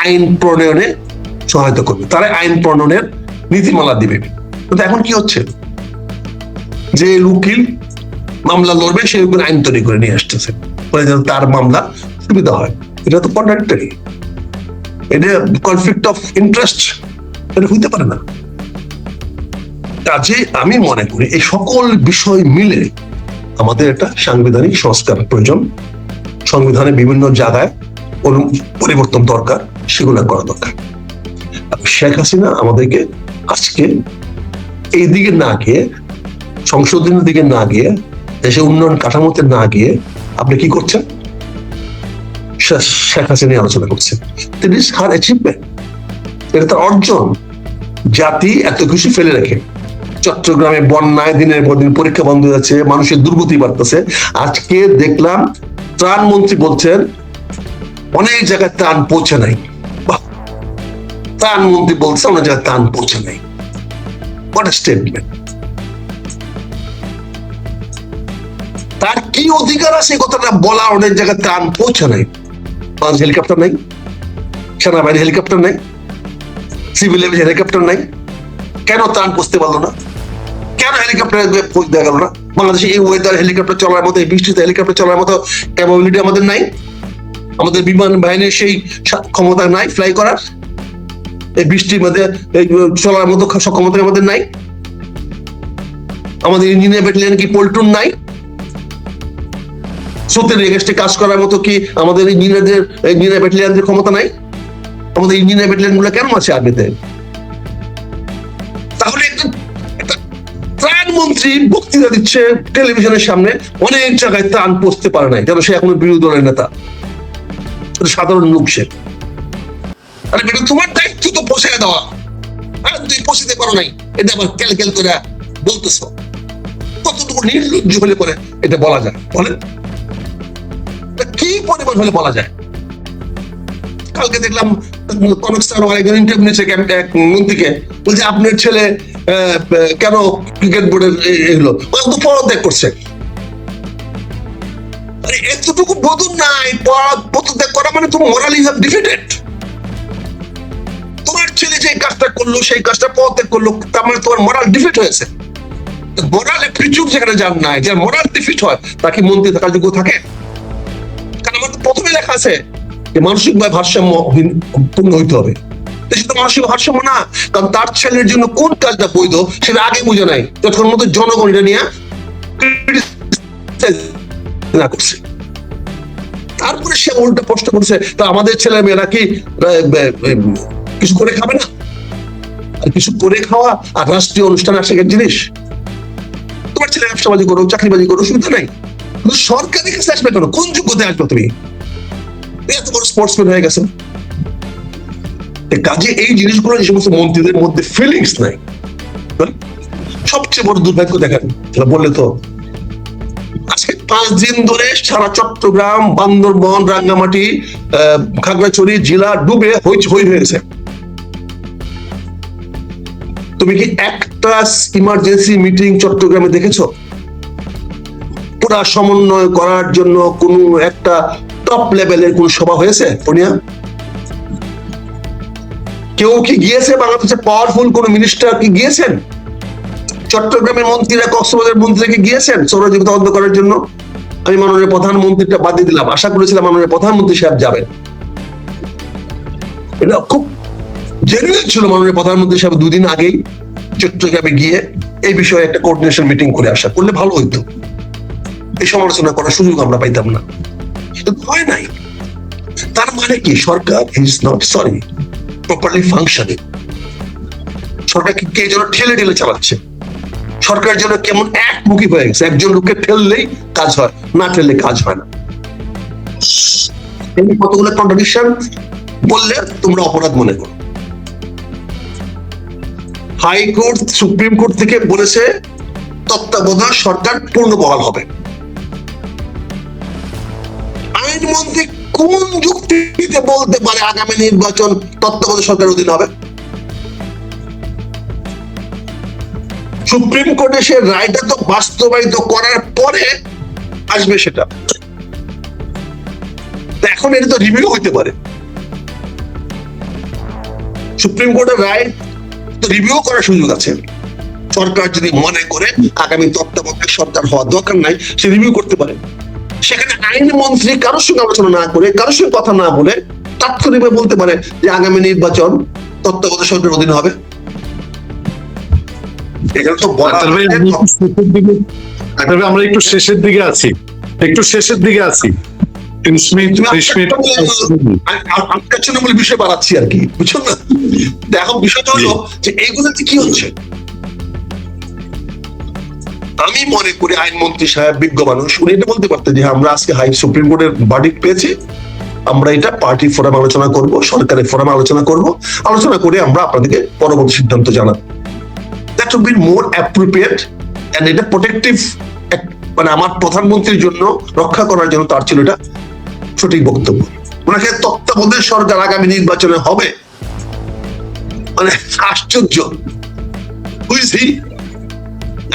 আইন প্রণয়নে সহায়তা করবে, তারাই আইন প্রণয়নের নীতিমালা দিবে। কিন্তু এখন কি হচ্ছে, যে উকিল মামলা লড়বে সে উকিল আইন তৈরি করে নিয়ে আসতেছে, তার মামলা সুবিধা হয়। এটা তো কন্ট্রাডিক্টরি, এটা কনফ্লিক্ট অফ ইন্টারেস্ট, এটা হইতে পারে না। কাজে আমি মনে করি এই সকল বিষয় মিলে আমাদের একটা সাংবিধানিক সংস্কার প্রয়োজন। সংবিধানে বিভিন্ন জায়গায় পরিবর্তন দরকার, সেগুলো করা দরকার। শেখ হাসিনা আমাদেরকে আজকে এই দিকে না গিয়ে, সংশোধনের দিকে না গিয়ে, দেশের উন্নয়ন কাঠামোতে না গিয়ে আপনি কি করছেন? শেখ হাসিনা নিয়ে আলোচনা করছেন। দিস ইজ হার অ্যাচিভমেন্ট, এটা তার অর্জন। জাতি এত কিছু ফেলে রেখে, চট্টগ্রামে বন্যায় দিনের পর দিন পরীক্ষা বন্ধ হয়ে যাচ্ছে, মানুষের দুর্গতি বাড়তেছে। আজকে দেখলাম ত্রাণ মন্ত্রী বলছেন অনেক জায়গায় ত্রাণ পৌঁছে নাই। বাহ, ত্রাণ মন্ত্রী বলছে অনেক জায়গায় ত্রাণ পৌঁছে নাই। What a statement! তার কি অধিকার আছে কথাটা বলা? অনেক জায়গায় ত্রাণ পৌঁছে নাই। হেলিকপ্টার নাই, সেনাবাহিনী হেলিকপ্টার নাই, সিভিল হেলিকপ্টার নাই, কেন ত্রাণ পৌঁছতে পারলো না? কেন হেলিকপ্টার পৌঁছে দেওয়া গেল না? বাংলাদেশে এই ওয়েদার হেলিকপ্টার চলার মতো, এই বৃষ্টিতে হেলিকপ্টার চলার মতো ক্যাপাবিলিটি আমাদের নাই। আমাদের বিমান বাহিনীর সেই ক্ষমতা নাই ফ্লাই করার। এই বৃষ্টির মধ্যে চলার মতো সক্ষমতা আমাদের নাই। আমাদের ইঞ্জিনিয়ার ব্যাটালিয়ন কি পল্টুন নাই? স্রোতের এগেস্টে কাজ করার মতো কি আমাদের ইঞ্জিনিয়ার ব্যাটালিয়নদের ক্ষমতা নাই? আমাদের ইঞ্জিনিয়ার ব্যাটালিয়ন গুলো কেন আছে আর্মিতে? তাহলে একটা ত্রাণমন্ত্রী বক্তৃতা দিচ্ছে টেলিভিশনের সামনে, অনেক জায়গায় ত্রাণ পৌঁছতে পারে নাই, যেন সে এখনো বিরোধী দলের নেতা, সাধারণ লোক সে। আরে বেটা, তোমার দায়িত্ব তো পৌঁছে দেওয়া, আর তুই পৌঁছতে পারো নাই, এটা আবার ক্যালক্যাল করে বলতেছ। কতটুকু নির্লজ্জ হলে পরে এটা বলা যায়? বলেন, কি পরিমাণ হলে বলা যায়? কালকে দেখলাম কনক স্যার আরেকজন ইন্টারভিউ নিয়েছে এক মন্ত্রীকে, বলছে আপনার ছেলে কেন ক্রিকেট বোর্ডের এগুলো পদত্যাগ করছে। আরে এতটুকু বোধন নাই, পদত্যাগ করা মানে তুমি মোরালি হ্যাভ ডিফিটেড। তোমার ছেলে যে কাজটা করলো, সেই কাজটা পদত্যাগ করলো, তার মানে তোমার মোরাল ডিফিট হয়েছে। মোরাল অ্যাপ্টিটিউড যেখানে যার নাই, যার মোরাল ডিফিট হয়, তাকে মন্ত্রী থাকার যোগ্য থাকে? কারণ আমার তো প্রথমে লেখা আছে যে মানসিকভাবে ভারসাম্য পূর্ণ হইতে হবে। সেটা মানসিক ভারসাম্য না, কারণ তার ছেলের জন্য কোন কাজটা বৈধ সেটা আগে বুঝে নাই, যতক্ষণ মতো জনগণ এটা নিয়ে না করছে। তারপরে সে উল্টা প্রশ্ন করছে, তা আমাদের ছেলে মেয়েরা কি কিছু করে খাবে না? আর কিছু করে খাওয়া আর রাষ্ট্রীয় অনুষ্ঠানে আসে এক জিনিস। তোমার ছেলে ব্যবসাবাজি করো, চাকরিবাজি করো, অসুবিধা নাই, সরকারের কাছে আসবে কেন? কোন যোগ্যতায় আসবে তুমি? এত বড় স্পোর্টসম্যান হয়ে গেছে। কাজে এই জিনিসগুলো, যে সমস্ত মন্ত্রীদের মধ্যে ফিলিংস নাই, সবচেয়ে বড় দুর্ভাগ্য দেখেন। বললে তো আজকে 5 দিন ধরে সারা চট্টগ্রাম, বান্দরবন, রাঙ্গামাটি, খাগড়াছড়ি জেলা ডুবে হই হয়ে গেছে। তুমি কি একটা ইমার্জেন্সি মিটিং চট্টগ্রামে দেখেছো? পুরা সমন্বয় করার জন্য কোন একটা টপ লেভেলের কোন সভা হয়েছে? কেউ কি গিয়েছে? বাংলাদেশের পাওয়ারফুল কোন মিনিস্টার কি গিয়েছেন? চট্টগ্রামের মন্ত্রীরা, কক্সবাজারের মন্ত্রীরা কি গিয়েছেন সৌরজীবী তদন্ত করার জন্য? আমি মাননীয় প্রধানমন্ত্রীটা বাদ দিয়ে দিলাম, আশা করেছিলাম মাননীয় প্রধানমন্ত্রী সাহেব যাবেন। এটা খুব জেনুইন ছিল। মাননীয় প্রধানমন্ত্রী সাহেব 2 দিন আগেই চট্টগ্রামে গিয়ে এই বিষয়ে একটা কোঅর্ডিনেশন মিটিং করে আসা করলে ভালো হইতো। এই সমালোচনা করার সুযোগ আমরা পাইতাম না, হয় নাই। তার মানে কি? সরকার ইজ নট প্রপারলি ফাংশনিং। সরকারকে কে যেন ঠেলে ঠেলে চালাচ্ছে। সরকার যেন কেমন একমুখী হয়ে গেছে, একজন লোককে ঠেললেই কাজ হয়, না ঠেললে কাজ হয় না। কতগুলো কন্ট্রাডিকশন বললে তোমরা অপরাধ মনে করো। হাইকোর্ট, সুপ্রিম কোর্ট থেকে বলেছে তত্ত্বাবধায়ক সরকার পূর্ণ বহাল হবে। আইনমন্ত্রী কোন যুক্তিতে বলতে পারে আগামী নির্বাচন তত্ত্বাবধায়ক সরকারের অধীনে হবে? সুপ্রিম কোর্টে সে রায়টা তো বাস্তবায়িত করার পরে আসবে সেটা। এখন এটা তো রিভিউ হইতে পারে। সুপ্রিম কোর্টের রায় তো রিভিউ করার সুযোগ আছে। সরকার যদি মনে করে আগামী তত্ত্বাবধায়ক সরকার হওয়া দরকার নাই, সে রিভিউ করতে পারে। সেখানে আইনমন্ত্রী কারোর সঙ্গে আলোচনা না করে, কারোর সঙ্গে কথা না বলে তাৎক্ষণিকভাবে বলতে পারে যে আগামী নির্বাচন তত্ত্বাবধায়ক সরকারের অধীনে হবে। এখানে তো আমরা একটু শেষের দিকে আছি, আটকাচ্ছন্ন বিষয় বাড়াচ্ছি আর কি, বুঝছো না? এখন বিষয়টা হলো যে এইগুলোতে কি হচ্ছে। আমি মনে করি আইনমন্ত্রী সাহেব বিজ্ঞ মানুষ, উনি এটা বলতে পারতেন যে আমরা আজকে সুপ্রিম কোর্টের ভার্ডিক্ট পেয়েছি, আমরা এটা পার্টি ফোরাম আলোচনা করব, সরকারের ফোরাম আলোচনা করব, আলোচনা করে আমরা আপনাদেরকে পরবর্তী সিদ্ধান্ত জানাবো। That would be more appropriate and এটা প্রোটেক্টিভ, মানে আমার প্রধানমন্ত্রীর জন্য, রক্ষা করার জন্য তার ছিল এটা সঠিক বক্তব্য। ওনাকে তত্ত্বাবধায়ক সরকার আগামী নির্বাচনে হবে, মানে আশ্চর্য। বুঝছি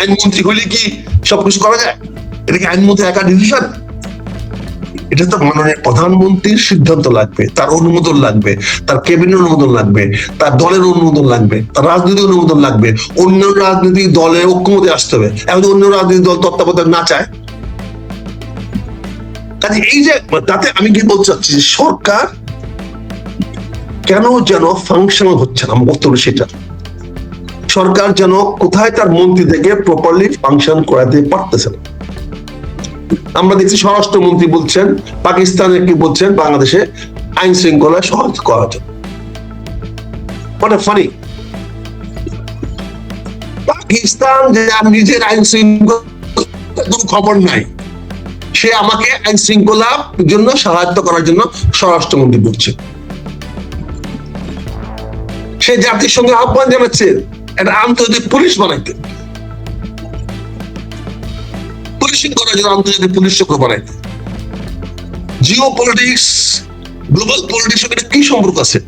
আইনমন্ত্রী হইলে কি সবকিছু করা যায়? এটা কি আইনমন্ত্রী একা ডিসিশন? এটা তো মাননীয় প্রধানমন্ত্রীর সিদ্ধান্ত লাগবে, তার অনুমোদন লাগবে, তার ক্যাবিনেট অনুমোদন লাগবে, তার দলের অনুমোদন লাগবে, তার রাজনৈতিক অনুমোদন লাগবে, অন্য রাজনৈতিক দলের ঐক্যমতে আসতে হবে। এখন অন্য রাজনৈতিক দল তত্ত্বাবধায়ক না চায়, কাজে এই যে তাতে আমি কি বলতে চাচ্ছি যে সরকার কেন যেন ফাংশনাল হচ্ছে না, বক্তব্য সেটা। সরকার যেন কোথায় তার মন্ত্রী থেকে প্রপারলি ফাংশন করাতে পারতেছে না। আমরা দেখছি স্বরাষ্ট্রমন্ত্রী বলছেন পাকিস্তানে কি বলছেন বাংলাদেশে আইন শৃঙ্খলা সহজ করার জন্য। What a funny! পাকিস্তান যে নিজের আইন শৃঙ্খলা খবর নাই, সে আমাকে আইন শৃঙ্খলার জন্য সাহায্য করার জন্য স্বরাষ্ট্রমন্ত্রী বলছে। সে জাতির সঙ্গে আহ্বান জানাচ্ছে একটা আন্তর্জাতিক পুলিশ বানাইতে, পুলিশিং করার জন্য আন্তর্জাতিক পুলিশ চক্র বানাইতে। জিও পলিটিক্স, গ্লোবাল পলিটিক্স এর কি সম্পর্ক আছে?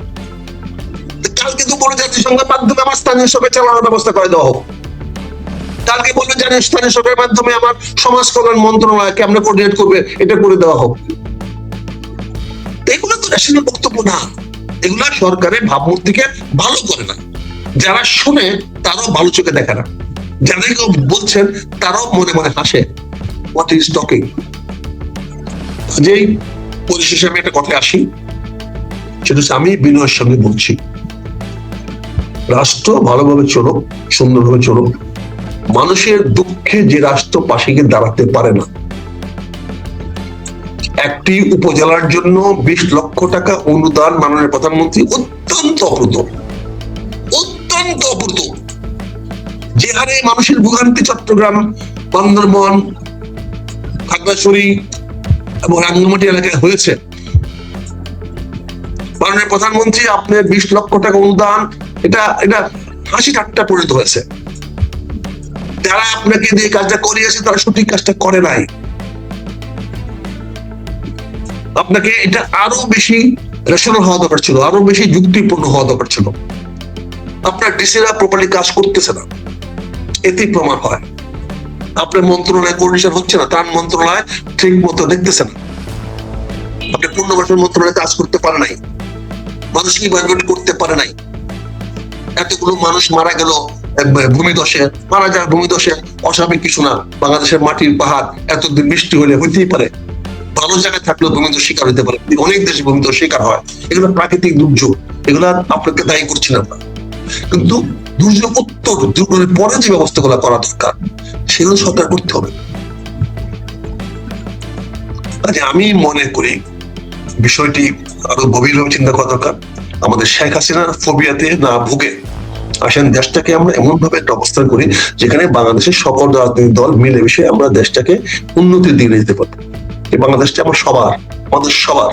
কালকে তো বড় জাতিসংঘের মাধ্যমে আমার স্থানীয় সরকার চালানোর ব্যবস্থা করে দেওয়া হোক। কালকে বলবে জানেন স্থানীয় সরকারের মাধ্যমে আমার সমাজ কল্যাণ মন্ত্রণালয় কেমন কোঅর্ডিনেট করবে, এটা করে দেওয়া হোক। এগুলো তো ন্যাশনাল বক্তব্য না, এগুলা সরকারের ভাবমূর্তিকে ভালো করে না। যারা শুনে তারাও ভালো চোখে দেখে না, যাদেরকে বলছেন তারাও মনে মনে হাসে। What is talking? যেই পরিশেষে আমি একটা কথায় আসি, সেটা হচ্ছে আমি বিনয়ের সঙ্গে বলছি, রাষ্ট্র ভালোভাবে চলুক, সুন্দরভাবে চলুক। মানুষের দুঃখে যে রাষ্ট্র পাশে গিয়ে দাঁড়াতে পারে না, একটি উপজেলার জন্য 20 লক্ষ টাকা অনুদান মাননীয় প্রধানমন্ত্রী অত্যন্ত অপ্রতুল, অত্যন্ত অপ্রতুল। যে হারে মানুষের ভোগান্তি চট্টগ্রাম, বান্দরবান, খাগড়াছড়ি এবং রাঙ্গামাটি এলাকায় হয়েছে, মাননীয় প্রধানমন্ত্রী আপনার 20 লক্ষ টাকা অনুদান, এটা হাসি ঠাট্টা পরিণত হয়েছে। যারা আপনাকে দিয়ে কাজটা করিয়েছে তারা সঠিক কাজটা করে নাই। আপনাকে এটা আরো বেশি রেশনাল হওয়া দরকার ছিল, আরো বেশি যুক্তিপূর্ণ হওয়া দরকার ছিল। আপনার ডিসিরা প্রপারলি কাজ করতেছে না, এতেই প্রমাণ হয়। আপনার মন্ত্রণালয় কোঅর্ডিনেশন হচ্ছে না, তার মন্ত্রণালয় ঠিক মতো দেখতেছে না। আপনি পূর্ণবাসন মন্ত্রণালয় কাজ করতে পারে নাই, মানুষকে ইভালুয়েট করতে পারে নাই। এতগুলো মানুষ মারা গেল ভূমিধসে, মারা যায় ভূমিধসে, অস্বাভাবিক কিছু না। বাংলাদেশের মাটির পাহাড় এতদিন বৃষ্টি হলে হইতেই পারে, ভালো জায়গায় থাকলেও ভূমিধস শিকার হতে পারে, অনেক দেশে ভূমিধস শিকার হয়। এগুলো প্রাকৃতিক দুর্যোগ, এগুলা আপনাকে দায়ী করছি না আমরা। কিন্তু দুর্যোগ উত্তর দুর্যোগের পরে যে ব্যবস্থাগুলো করা দরকার সেগুলো সরকার করতে হবে। আমি মনে করি বিষয়টি আরো গভীরভাবে চিন্তা করা দরকার। আমাদের শেখ হাসিনার ফোবিয়াতে না ভুগে আসেন দেশটাকে আমরা এমন ভাবে একটা অবস্থান করি যেখানে বাংলাদেশের সকল রাজনৈতিক দল মিলে মিশে আমরা দেশটাকে উন্নতির দিকে যেতে পারবো। এই বাংলাদেশটা আমার সবার, আমাদের সবার।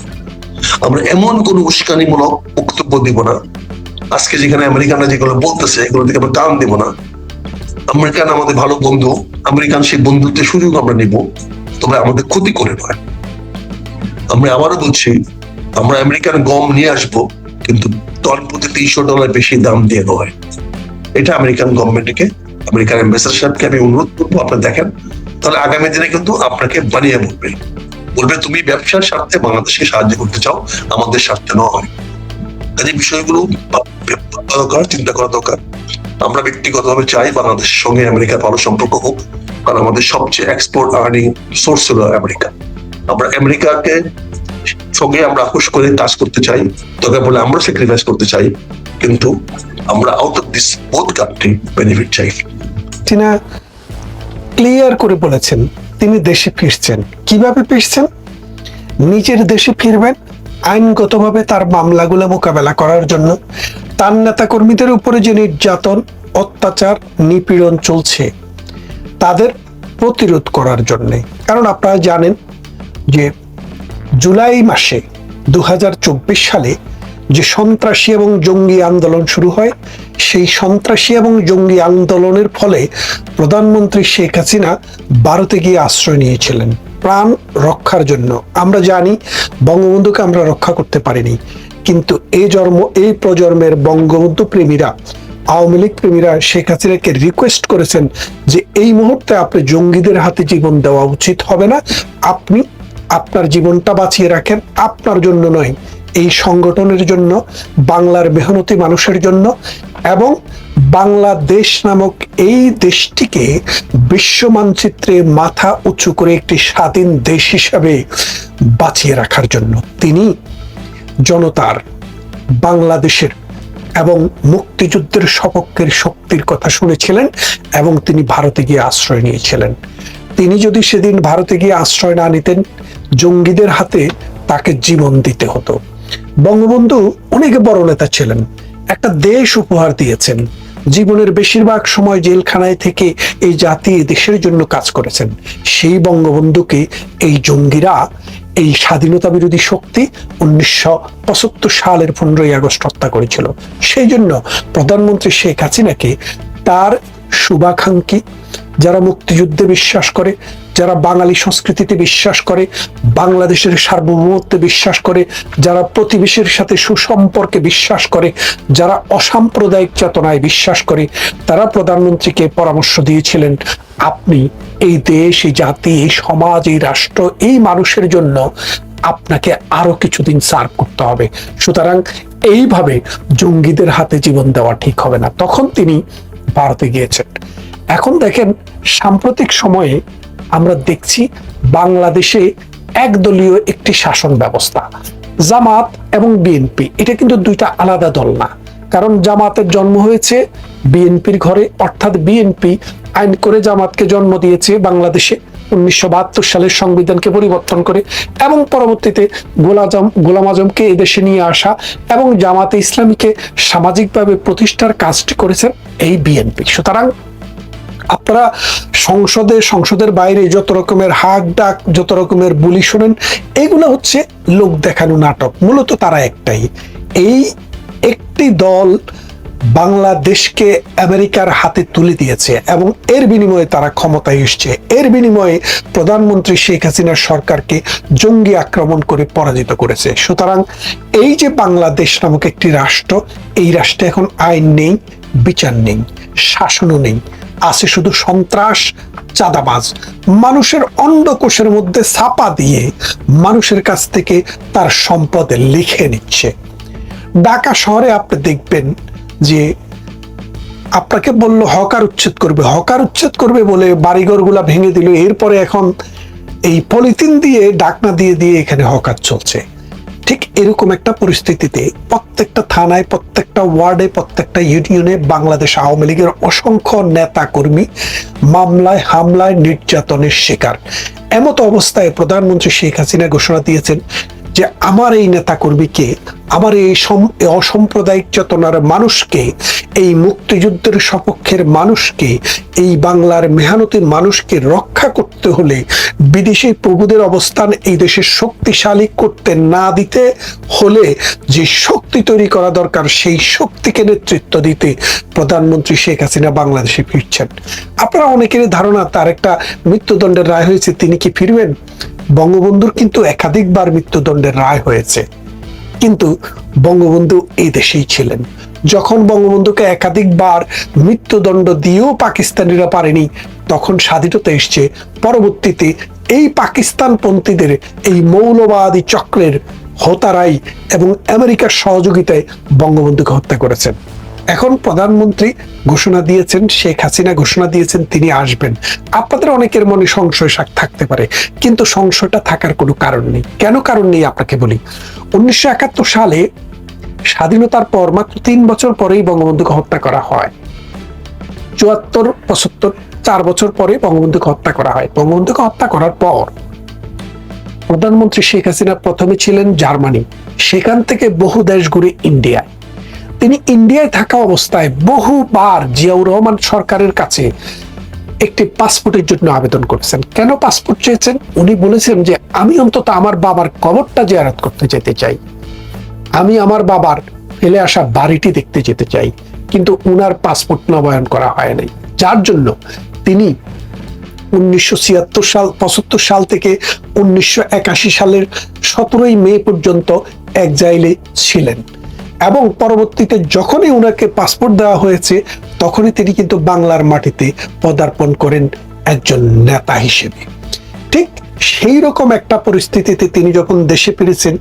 আমরা এমন কোন উস্কানিমূলক বক্তব্য দিব না, আজকে যেখানে আমেরিকানরা যেগুলো বলতেছে এগুলো থেকে আমরা টান দিব না। আমেরিকান আমাদের ভালো বন্ধু, আমেরিকান সেই বন্ধুত্বের সুযোগ আমরা নিব, তবে আমাদের ক্ষতি করে নয়। আমরা আবারও বলছি, আমরা আমেরিকান গম নিয়ে আসবো, কিন্তু টন প্রতি $300 বেশি দাম দিয়ে নয়। এটা আমেরিকান গভর্নমেন্টকে, আমেরিকান অ্যাম্বাসেডর সাহেবকে আমি অনুরোধ করবো, আপনারা দেখেন, তাহলে আগামী দিনে কিন্তু আপনাকে বানিয়ে বলবে তুমি ব্যবসার স্বার্থে বাংলাদেশকে সাহায্য করতে চাও, আমাদের স্বার্থে নয়। কাজে বিষয়গুলো দরকার, চিন্তা করা দরকার। আমরা ব্যক্তিগতভাবে চাই বাংলাদেশের সঙ্গে আমেরিকার ভালো সম্পর্ক হোক, কারণ আমাদের সবচেয়ে এক্সপোর্ট আর্নিং সোর্স হলো আমেরিকা। আমরা আমেরিকাকে সঙ্গে আমরা আপোষ করে কাজ করতে চাই, তবে বলে আমরা স্যাক্রিফাইস করতে চাই, কিন্তু আমরা out of this both country benefit চাই। তিনি ক্লিয়ার করে বলেছেন তিনি দেশে ফিরছেন। কিভাবে ফিরছেন? নিজের দেশে ফিরবেন আইনগতভাবে তার মামলাগুলো মোকাবেলা করার জন্য, তার নেতাকর্মীদের উপরে যে নির্যাতন, অত্যাচার, নিপীড়ন চলছে তাদের প্রতিরোধ করার জন্যে। কারণ আপনারা জানেন যে জুলাই মাসে 2024 সালে যে সন্ত্রাসী এবং জঙ্গি আন্দোলন শুরু হয়, সেই সন্ত্রাসী এবং জঙ্গি আন্দোলনের ফলে প্রধানমন্ত্রী শেখ হাসিনা ভারতে গিয়ে আশ্রয় নিয়েছিলেন প্রাণ রক্ষার জন্য। আমরা জানি বঙ্গবন্ধুকে আমরা রক্ষা করতে পারিনি, কিন্তু এই প্রজন্মের বঙ্গবন্ধু প্রেমীরা, আওয়ামী লীগ প্রেমীরা শেখ হাসিনাকে রিকোয়েস্ট করেছেন যে এই মুহূর্তে আপনি জঙ্গিদের হাতে জীবন দেওয়া উচিত হবে না, আপনি আপনার জীবনটা বাঁচিয়ে রাখেন, আপনার জন্য নয়, এই সংগঠনের জন্য, বাংলার মেহনতি মানুষের জন্য, এবং বাংলাদেশ নামক এই দেশটিকে বিশ্ব মানচিত্রে মাথা উঁচু করে একটি স্বাধীন দেশ হিসাবে বাঁচিয়ে রাখার জন্য। তিনি জনতার, বাংলাদেশের এবং মুক্তিযুদ্ধের সপক্ষের শক্তির কথা শুনেছিলেন এবং তিনি ভারতে গিয়ে আশ্রয় নিয়েছিলেন। তিনি যদি সেদিন ভারতে গিয়ে আশ্রয় না নিতেন, জঙ্গিদের হাতে তাকে জীবন দিতে হতো। বঙ্গবন্ধু অনেক বড় নেতা ছিলেন, একটা দেশ উপহার দিয়েছেন, জীবনের বেশিরভাগ সময় জেলখানায় থেকে এই জাতি দেশের জন্য কাজ করেছেন। সেই বঙ্গবন্ধুকে এই জঙ্গিরা, এই স্বাধীনতা বিরোধী শক্তি 1975 সালের 15ই আগস্ট হত্যা করেছিল। সেই জন্য প্রধানমন্ত্রী শেখ হাসিনাকে তার শুভাকাঙ্ক্ষী, যারা মুক্তিযুদ্ধে বিশ্বাস করে, যারা বাঙালি সংস্কৃতিতে বিশ্বাস করে, বাংলাদেশের সার্বভৌমত্বে বিশ্বাস করে, যারা প্রতিবেশীর সাথে সুসম্পর্কে বিশ্বাস করে, যারা অসাম্প্রদায়িক চেতনায় বিশ্বাস করে, তারা প্রধানমন্ত্রীকে পরামর্শ দিয়েছিলেন, আপনি এই দেশ, এই জাতি, এই সমাজ, এই রাষ্ট্র, এই মানুষের জন্য আপনাকে আরো কিছুদিন সার্ভ করতে হবে। সুতরাং এইভাবে জঙ্গিদের হাতে জীবন দেওয়া ঠিক হবে না। তখন তিনি ভারতে গিয়েছেন। এখন দেখেন, সাম্প্রতিক সময়ে আমরা দেখছি বাংলাদেশে একদলীয় একটি শাসন ব্যবস্থা। জামাত এবং বিএনপি, এটা কিন্তু দুইটা আলাদা দল না। কারণ জামাতের জন্ম হয়েছে বিএনপির ঘরে, অর্থাৎ বিএনপি আইন করে জামাতকে জন্ম দিয়েছে বাংলাদেশে 1972 সালের সংবিধানকে পরিবর্তন করে, এবং পরবর্তীতে গোলাম আজমকে এদেশে নিয়ে আসা এবং জামাতে ইসলামীকে সামাজিকভাবে প্রতিষ্ঠার কাজটি করেছেন এই বিএনপি। সুতরাং আপনারা সংসদের বাইরে যত রকমের হাক ডাক, যত রকমের বুলি শোনেন, এগুলো হচ্ছে লোক দেখানো নাটক। মূলত তারা একটাই, এই একটি দল বাংলাদেশকে আমেরিকার হাতে তুলে দিয়েছে এবং এর বিনিময়ে তারা ক্ষমতায় এসছে। এর বিনিময়ে প্রধানমন্ত্রী শেখ হাসিনার সরকারকে জঙ্গি আক্রমণ করে পরাজিত করেছে। সুতরাং এই যে বাংলাদেশ নামক একটি রাষ্ট্র, এই রাষ্ট্রে এখন আইন নেই, বিচার নেই, শাসনও নেই, আছে শুধু সন্ত্রাস, চাঁদাবাজ, মানুষের অন্ডকোষের মধ্যে ছাপা দিয়ে মানুষের কাছ থেকে তার সম্পদ লিখে নিচ্ছে। ঢাকা শহরে আপনি দেখবেন যে আপনাকে বললো হকার উচ্ছেদ করবে বলে বাড়িঘরগুলা ভেঙে দিল। এরপরে এখন এই পলিথিন দিয়ে, ডাকনা দিয়ে দিয়ে এখানে হকার চলছে। ঠিক এরকম একটা পরিস্থিতিতে প্রত্যেকটা থানায়, প্রত্যেকটা ওয়ার্ডে, প্রত্যেকটা ইউনিয়নে বাংলাদেশ আওয়ামী লীগের অসংখ্য নেতা কর্মী মামলায়, হামলায়, নির্যাতনের শিকার। এমত অবস্থায় প্রধানমন্ত্রী শেখ হাসিনা ঘোষণা দিয়েছেন যে আমার এই নেতা কর্মীকে, আমার এই অসাম্প্রদায়িক চেতনার মানুষকে, এই মুক্তিযুদ্ধের সপক্ষের মানুষকে, এই বাংলার মেহনতি মানুষকে রক্ষা করতে হলে বিদেশি প্রভুদের অবস্থান এই দেশে শক্তিশালী করতে না দিতে হলে যে শক্তি তৈরি করা দরকার, সেই শক্তিকে নেতৃত্ব দিতে প্রধানমন্ত্রী শেখ হাসিনা বাংলাদেশে ফিরছেন। আপনারা অনেকেরই ধারণা তার একটা মৃত্যুদণ্ডের রায় হয়েছে, তিনি কি ফিরবেন? বঙ্গবন্ধুর কিন্তু একাধিকবার মৃত্যুদণ্ডের রায় হয়েছে, কিন্তু বঙ্গবন্ধু এই দেশেই ছিলেন। যখন বঙ্গবন্ধুকে একাধিকবার মৃত্যুদণ্ড দিয়েও পাকিস্তানিরা পারেনি, তখন স্বাধীনতা এসছে। পরবর্তীতে এই পাকিস্তানপন্থীদের, এই মৌলবাদী চক্রের হোতারাই এবং আমেরিকার সহযোগিতায় বঙ্গবন্ধুকে হত্যা করেছেন। এখন প্রধানমন্ত্রী ঘোষণা দিয়েছেন, শেখ হাসিনা ঘোষণা দিয়েছেন তিনি আসবেন। আপনাদের অনেকের মনে সংশয় থাকতে পারে, কিন্তু সংশয়টা থাকার কোনো কারণ নেই। কেন কারণ নেই আপনাকে বলি। 1971 সালে স্বাধীনতার পর মাত্র 3 বছর পরেই বঙ্গবন্ধুকে হত্যা করা হয়। 74, 75, 4 বছর পরে বঙ্গবন্ধুকে হত্যা করা হয়। বঙ্গবন্ধুকে হত্যা করার পর প্রধানমন্ত্রী শেখ হাসিনা প্রথমে ছিলেন জার্মানি, সেখান থেকে বহু দেশ ঘুরে ইন্ডিয়ায়। তিনি ইন্ডিয়ায় থাকা অবস্থায় বহুবার জিয়াউর রহমান সরকারের কাছে একটি পাসপোর্টের জন্য আবেদন করেছেন। কেন পাসপোর্ট চেয়েছেন? উনি বলেছেন যে আমি অন্তত আমার বাবার কবরটা জিয়ারত করতে যেতে চাই, আমি আমার বাবার ফেলে আসা বাড়িটি দেখতে যেতে চাই। কিন্তু উনার পাসপোর্ট নবায়ন করা হয় নাই, যার জন্য তিনি 1975 সাল থেকে 1981 সালের 17 মে পর্যন্ত এক্সাইলে ছিলেন। এবং পরবর্তীতে যখনই উনাকে পাসপোর্ট দেওয়া হয়েছে তখনই তিনি কিন্তু বাংলার মাটিতে পদার্পণ করেন একজন নেতা হিসেবে। ঠিক সেই রকম একটা পরিস্থিতিতে তিনি যখন দেশে ফিরেছেন,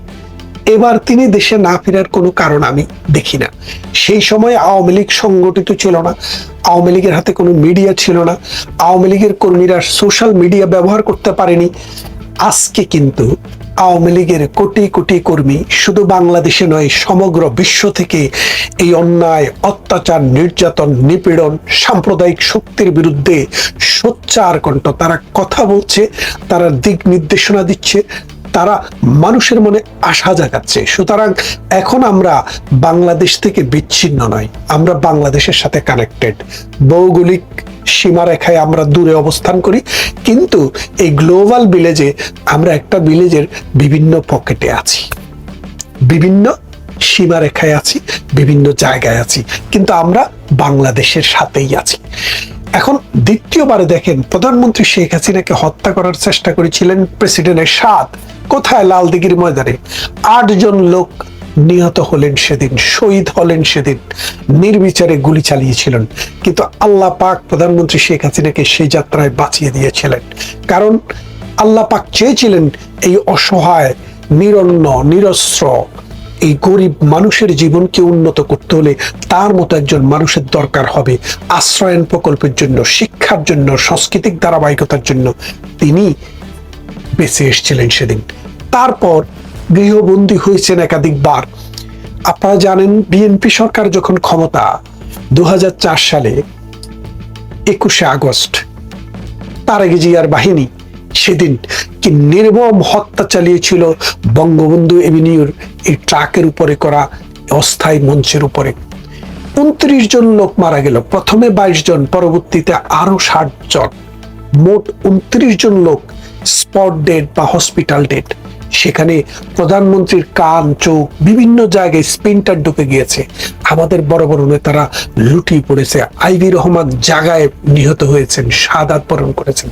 এবার তিনি দেশে না ফেরার কোনো কারণ আমি দেখি না। সেই সময় আওয়ামী লীগ সংগঠিত ছিল না, আওয়ামী লীগের হাতে কোনো মিডিয়া ছিল না, আওয়ামী লীগের কর্মীরা সোশ্যাল মিডিয়া ব্যবহার করতে পারেনি। আজকে কিন্তু আওয়ামী লীগের কোটি কোটি কর্মী শুধু বাংলাদেশে নয়, সমগ্র বিশ্ব থেকে এই অন্যায়, অত্যাচার, নির্যাতন, নিপীড়ন, সাম্প্রদায়িক শক্তির বিরুদ্ধে সোচ্চার কণ্ঠ তারা কথা বলছে, তারা দিক নির্দেশনা দিচ্ছে, তারা মানুষের মনে আশা জাগাচ্ছে। সুতরাং এখন আমরা বাংলাদেশ থেকে বিচ্ছিন্ন নয়, আমরা বাংলাদেশের সাথে কানেক্টেড। ভৌগোলিক সীমারেখায় আমরা দূরে অবস্থান করি, কিন্তু এই গ্লোবাল ভিলেজে আমরা একটা ভিলেজের বিভিন্ন পকেটে আছি, বিভিন্ন সীমারেখায় আছি, বিভিন্ন জায়গায় আছি, কিন্তু আমরা বাংলাদেশের সাথেই আছি। এখন দ্বিতীয়বারে দেখেন, প্রধানমন্ত্রী শেখ হাসিনাকে হত্যা করার চেষ্টা করেছিলেন প্রেসিডেন্ট এরশাদ। কোথায়? লালদিঘির ময়দানে 8 জন লোক নিহত হলেন সেদিন, শহীদ হলেন সেদিন, নির্বিচারে গুলি চালিয়েছিলেন। কিন্তু আল্লাহ পাক প্রধানমন্ত্রী শেখ হাসিনাকে সেই যাত্রায় বাঁচিয়ে দিয়েছিলেন, কারণ আল্লাহ পাক চেয়েছিলেন এই অসহায়, নিরন্ন, নিরস্ত্র, এই গরিব মানুষের জীবনকে উন্নত করতে হলে তার মতো একজন মানুষের দরকার হবে আশ্রয়ন প্রকল্পের জন্য, শিক্ষার জন্য, সাংস্কৃতিক ধারাবাহিকতার জন্য। তিনি বেঁচে এসেছিলেন সেদিন। তারপর গৃহবন্দী হয়েছেন একাধিকবার। আপনারা জানেন, বিএনপি সরকার যখন ক্ষমতা 2004 সালে 21শে আগস্ট, তারেক জিয়ার বাহিনী সেদিন কি নির্মম হত্যা চালিয়েছিল বঙ্গবন্ধু এভিনিউর এই ট্রাকের উপরে করা অস্থায়ী মঞ্চের উপরে। 29 জন লোক মারা গেল, প্রথমে 22 জন, পরবর্তীতে আরো 60 জন, মোট 29 জন লোক স্পট ডেড বা হসপিটাল ডেড। সেখানে প্রধানমন্ত্রীর কান, চোখ, বিভিন্ন জায়গায় স্পিনটার ঢুকে গিয়েছে। আমাদের বড় বড় নেতারা লুটিয়ে পড়েছে। আইভি রহমান জায়গায় নিহত হয়েছেন, শাহাদাত বরণ করেছেন।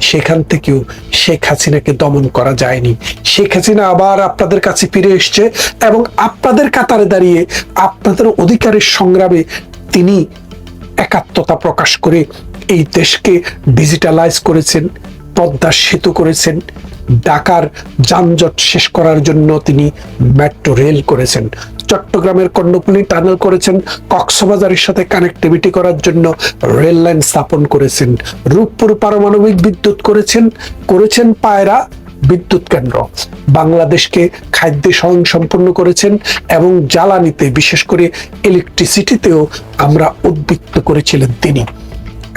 সেখান থেকেও শেখ হাসিনাকে দমন করা যায়নি। শেখ হাসিনা আবার আপনাদের কাছে ফিরে এসছে এবং আপনাদের কাতারে দাঁড়িয়ে আপনাদের অধিকারের সংগ্রামে তিনি একাত্মতা প্রকাশ করে এই দেশকে ডিজিটালাইজ করেছেন, পদ্মা সেতু করেছেন, ঢাকার যানজট শেষ করার জন্য তিনি মেট্রো রেল করেছেন, চট্টগ্রামের কর্ণফুলী টানেল করেছেন, কক্সবাজারের সাথে কানেক্টিভিটি করার জন্য রেল লাইন স্থাপন করেছেন, রূপপুর পারমাণবিক বিদ্যুৎ করেছেন পায়রা বিদ্যুৎ কেন্দ্র, বাংলাদেশকে খাদ্যে স্বয়ংসম্পন্ন করেছেন এবং জ্বালানিতে, বিশেষ করে ইলেকট্রিসিটিতেও আমরা উদ্বৃত্ত করেছিলেন তিনি।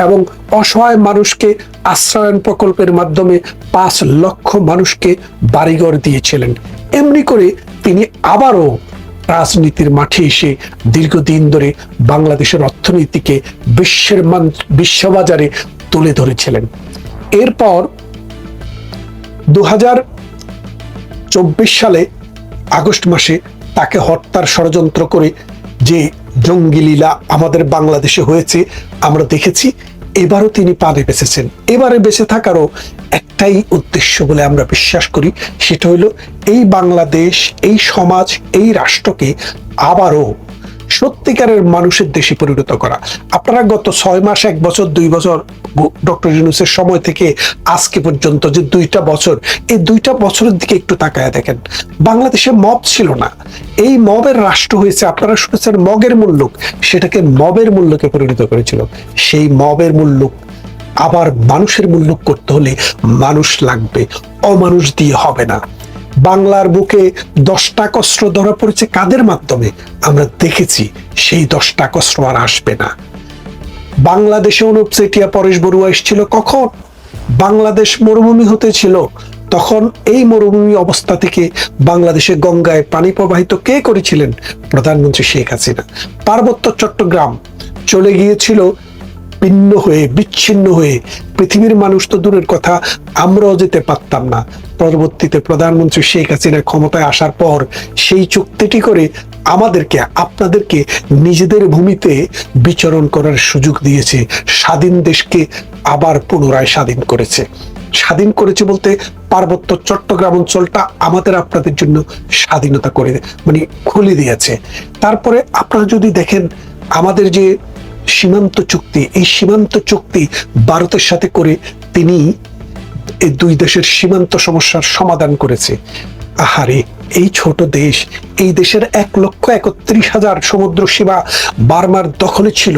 এবং অসহায় মানুষকে আশ্রয়ন প্রকল্পের মাধ্যমে 5 লক্ষ মানুষকে বাড়িঘর দিয়েছিলেন। এমনি করে তিনি আবারও রাজনীতির মাঠে এসে দীর্ঘদিন ধরে বাংলাদেশের অর্থনীতিকে বিশ্ববাজারে তুলে ধরেছিলেন। এরপর 2024 সালে আগস্ট মাসে তাকে হত্যার ষড়যন্ত্র করে যে জঙ্গি লীলা আমাদের বাংলাদেশে হয়েছে আমরা দেখেছি। এবারও তিনি প্রাণে বেঁচেছেন। এবারে বেঁচে থাকারও একটাই উদ্দেশ্য বলে আমরা বিশ্বাস করি, সেটা হলো এই বাংলাদেশ, এই সমাজ, এই রাষ্ট্রকে আবারও সত্যিকারের মানুষের দেশে পরিণত করা। আপনারা গত 6 মাস, 1 বছর, 2 বছর ডক্টর ইউনূসের সময় থেকে আজকে পর্যন্ত যে 2টা বছর, এই 2টা বছরের দিকে একটু তাকায় দেখেন। বাংলাদেশে মব ছিল না, এই মবের রাষ্ট্র হয়েছে। আপনারা শুনেছেন মগের মুল্লুক, সেটাকে মবের মুল্লুকে পরিণত করেছিল। সেই মবের মুল্লুক আবার মানুষের মুল্লুক করতে হলে মানুষ লাগবে, অমানুষ দিয়ে হবে না। বাংলার বুকে 10টা কষ্ট ধরা পড়েছে কাদের মাধ্যমে আমরা দেখেছি। সেই 10টা কষ্ট আর আসবে না। বাংলাদেশে অনুপ চেটিয়া, পরেশ বড়ুয়া এসেছিল কখন? বাংলাদেশ মরুভূমি হতে ছিল, তখন এই মরুভূমি অবস্থা থেকে বাংলাদেশে গঙ্গায় পানি প্রবাহিত কে করেছিলেন? প্রধানমন্ত্রী শেখ হাসিনা। পার্বত্য চট্টগ্রাম চলে গিয়েছিল ভিন্ন হয়ে, বিচ্ছিন্ন হয়ে। পৃথিবীর মানুষ তো দূরের কথা, আমরাও যেতে পারতাম না। পরবর্তীতে প্রধানমন্ত্রী শেখ হাসিনা ক্ষমতায় আসার পর সেই চুক্তিটি করে আমাদেরকে, আপনাদেরকে নিজেদের ভূমিতে বিচরণ করার সুযোগ দিয়েছে, স্বাধীন দেশকে আবার পুনরায় স্বাধীন করেছে। স্বাধীন করেছে বলতে পার্বত্য চট্টগ্রাম অঞ্চলটা আমাদের আপনাদের জন্য স্বাধীনতা করে খুলে দিয়েছে। তারপরে আপনারা যদি দেখেন আমাদের যে সীমান্ত চুক্তি, এই সীমান্ত চুক্তি ভারতের সাথে করে তিনি এই দুই দেশের সীমান্ত সমস্যার সমাধান করেছে। আহারে, এই ছোট দেশ, এই দেশের 1,31,000 সমুদ্র সীমা বার্মার দখলে ছিল।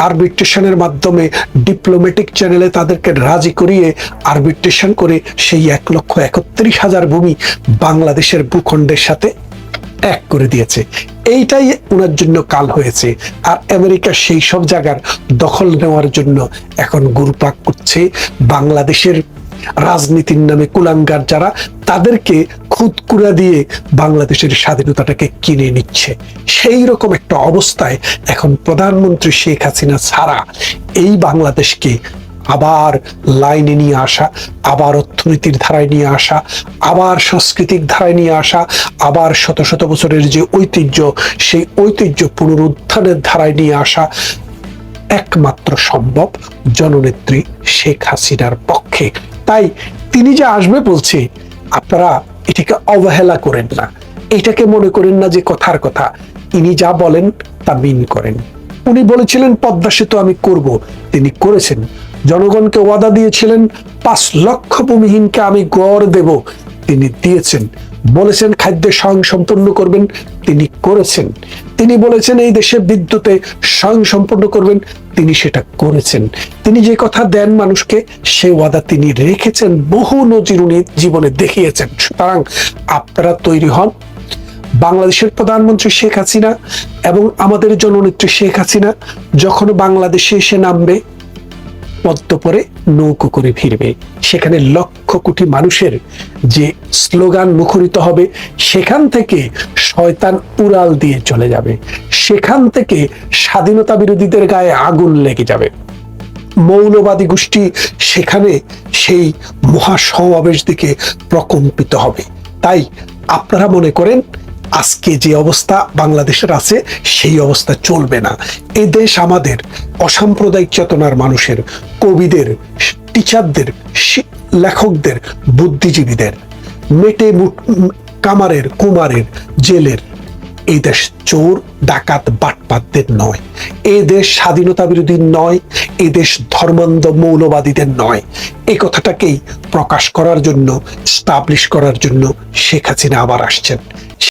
আরবিট্রেশনের মাধ্যমে ডিপ্লোম্যাটিক চ্যানেলে তাদেরকে রাজি করিয়ে আরবিট্রেশন করে সেই 1,31,000 ভূমি বাংলাদেশের ভূখণ্ডের সাথে এক করে দিয়েছে। এইটাই ওনার জন্য কাল হয়েছে। আর আমেরিকা সেই সব জায়গার দখল নেওয়ার জন্য এখন ঘুরপাক করছে। বাংলাদেশের রাজনীতির নামে কুলাঙ্গার যারা, তাদেরকে খুদকুড়া দিয়ে বাংলাদেশের স্বাধীনতাটাকে কিনে নিচ্ছে। সেই রকম একটা অবস্থায় এখন প্রধানমন্ত্রী শেখ হাসিনা ছাড়া এই বাংলাদেশকে আবার লাইনে নিয়ে আসা, আবার অর্থনীতির ধারায় নিয়ে আসা, আবার সাংস্কৃতিক ধারায় নিয়ে আসা, আবার শত শত বছরের যে ঐতিহ্য, সেই ঐতিহ্য পুনরুত্থানের ধারায় নিয়ে আসা একমাত্র সম্ভব জননেত্রী শেখ হাসিনার পক্ষে। তাই তিনি যে আসবে বলছে, আপনারা এটাকে অবহেলা করেন না, এটাকে মনে করেন না যে কথার কথা। ইনি যা বলেন তা মিন করেন। উনি বলেছিলেন পদ্মা সেতু আমি করব, তিনি করেছেন। জনগণকে ওয়াদা দিয়েছিলেন 5 লক্ষ ভূমিহীনকে আমি গড় দেব, তিনি দিয়েছেন। বলেছেন খাদ্যে স্বয়ংসম্পূর্ণ করবেন, তিনি করেছেন। তিনি বলেছেন এই দেশে বিদ্যুতে স্বয়ংসম্পূর্ণ করবেন, তিনি সেটা করেছেন। তিনি যে কথা দেন মানুষকে, সে ওয়াদা তিনি রেখেছেন, বহু নজির উনি জীবনে দেখিয়েছেন। সুতরাং আপনারা তৈরি হন। বাংলাদেশের প্রধানমন্ত্রী শেখ হাসিনা এবং আমাদের জননেত্রী শেখ হাসিনা যখন বাংলাদেশে এসে নামবে, পদ্ম পরে নৌকো করে ফিরবে। সেখানে লক্ষ কোটি মানুষের যে স্লোগান মুখরিত হবে, সেখান থেকে শয়তান উড়াল দিয়ে চলে যাবে। সেখান থেকে স্বাধীনতা বিরোধীদের গায়ে আগুন লেগে যাবে। মৌলবাদী গোষ্ঠী সেখানে সেই মহাসমাবেশ দিকে প্রকম্পিত হবে। তাই আপনারা মনে করেন আজকে যে অবস্থা বাংলাদেশের আছে, সেই অবস্থা চলবে না। এ দেশ আমাদের অসাম্প্রদায়িক চেতনার মানুষের, কবিদের, টিচারদের, লেখকদের, বুদ্ধিজীবীদের, মেটে কামারের, কুমারের, জেলের। এই দেশ চোর, ডাকাত, বাটপাতদের নয়। এ দেশ স্বাধীনতা বিরোধী নয়। এ দেশ ধর্মান্ধ মৌলবাদীদের নয়। এই কথাটাকেই প্রকাশ করার জন্য, স্টাবলিশ করার জন্য শেখ হাসিনা আবার আসছেন।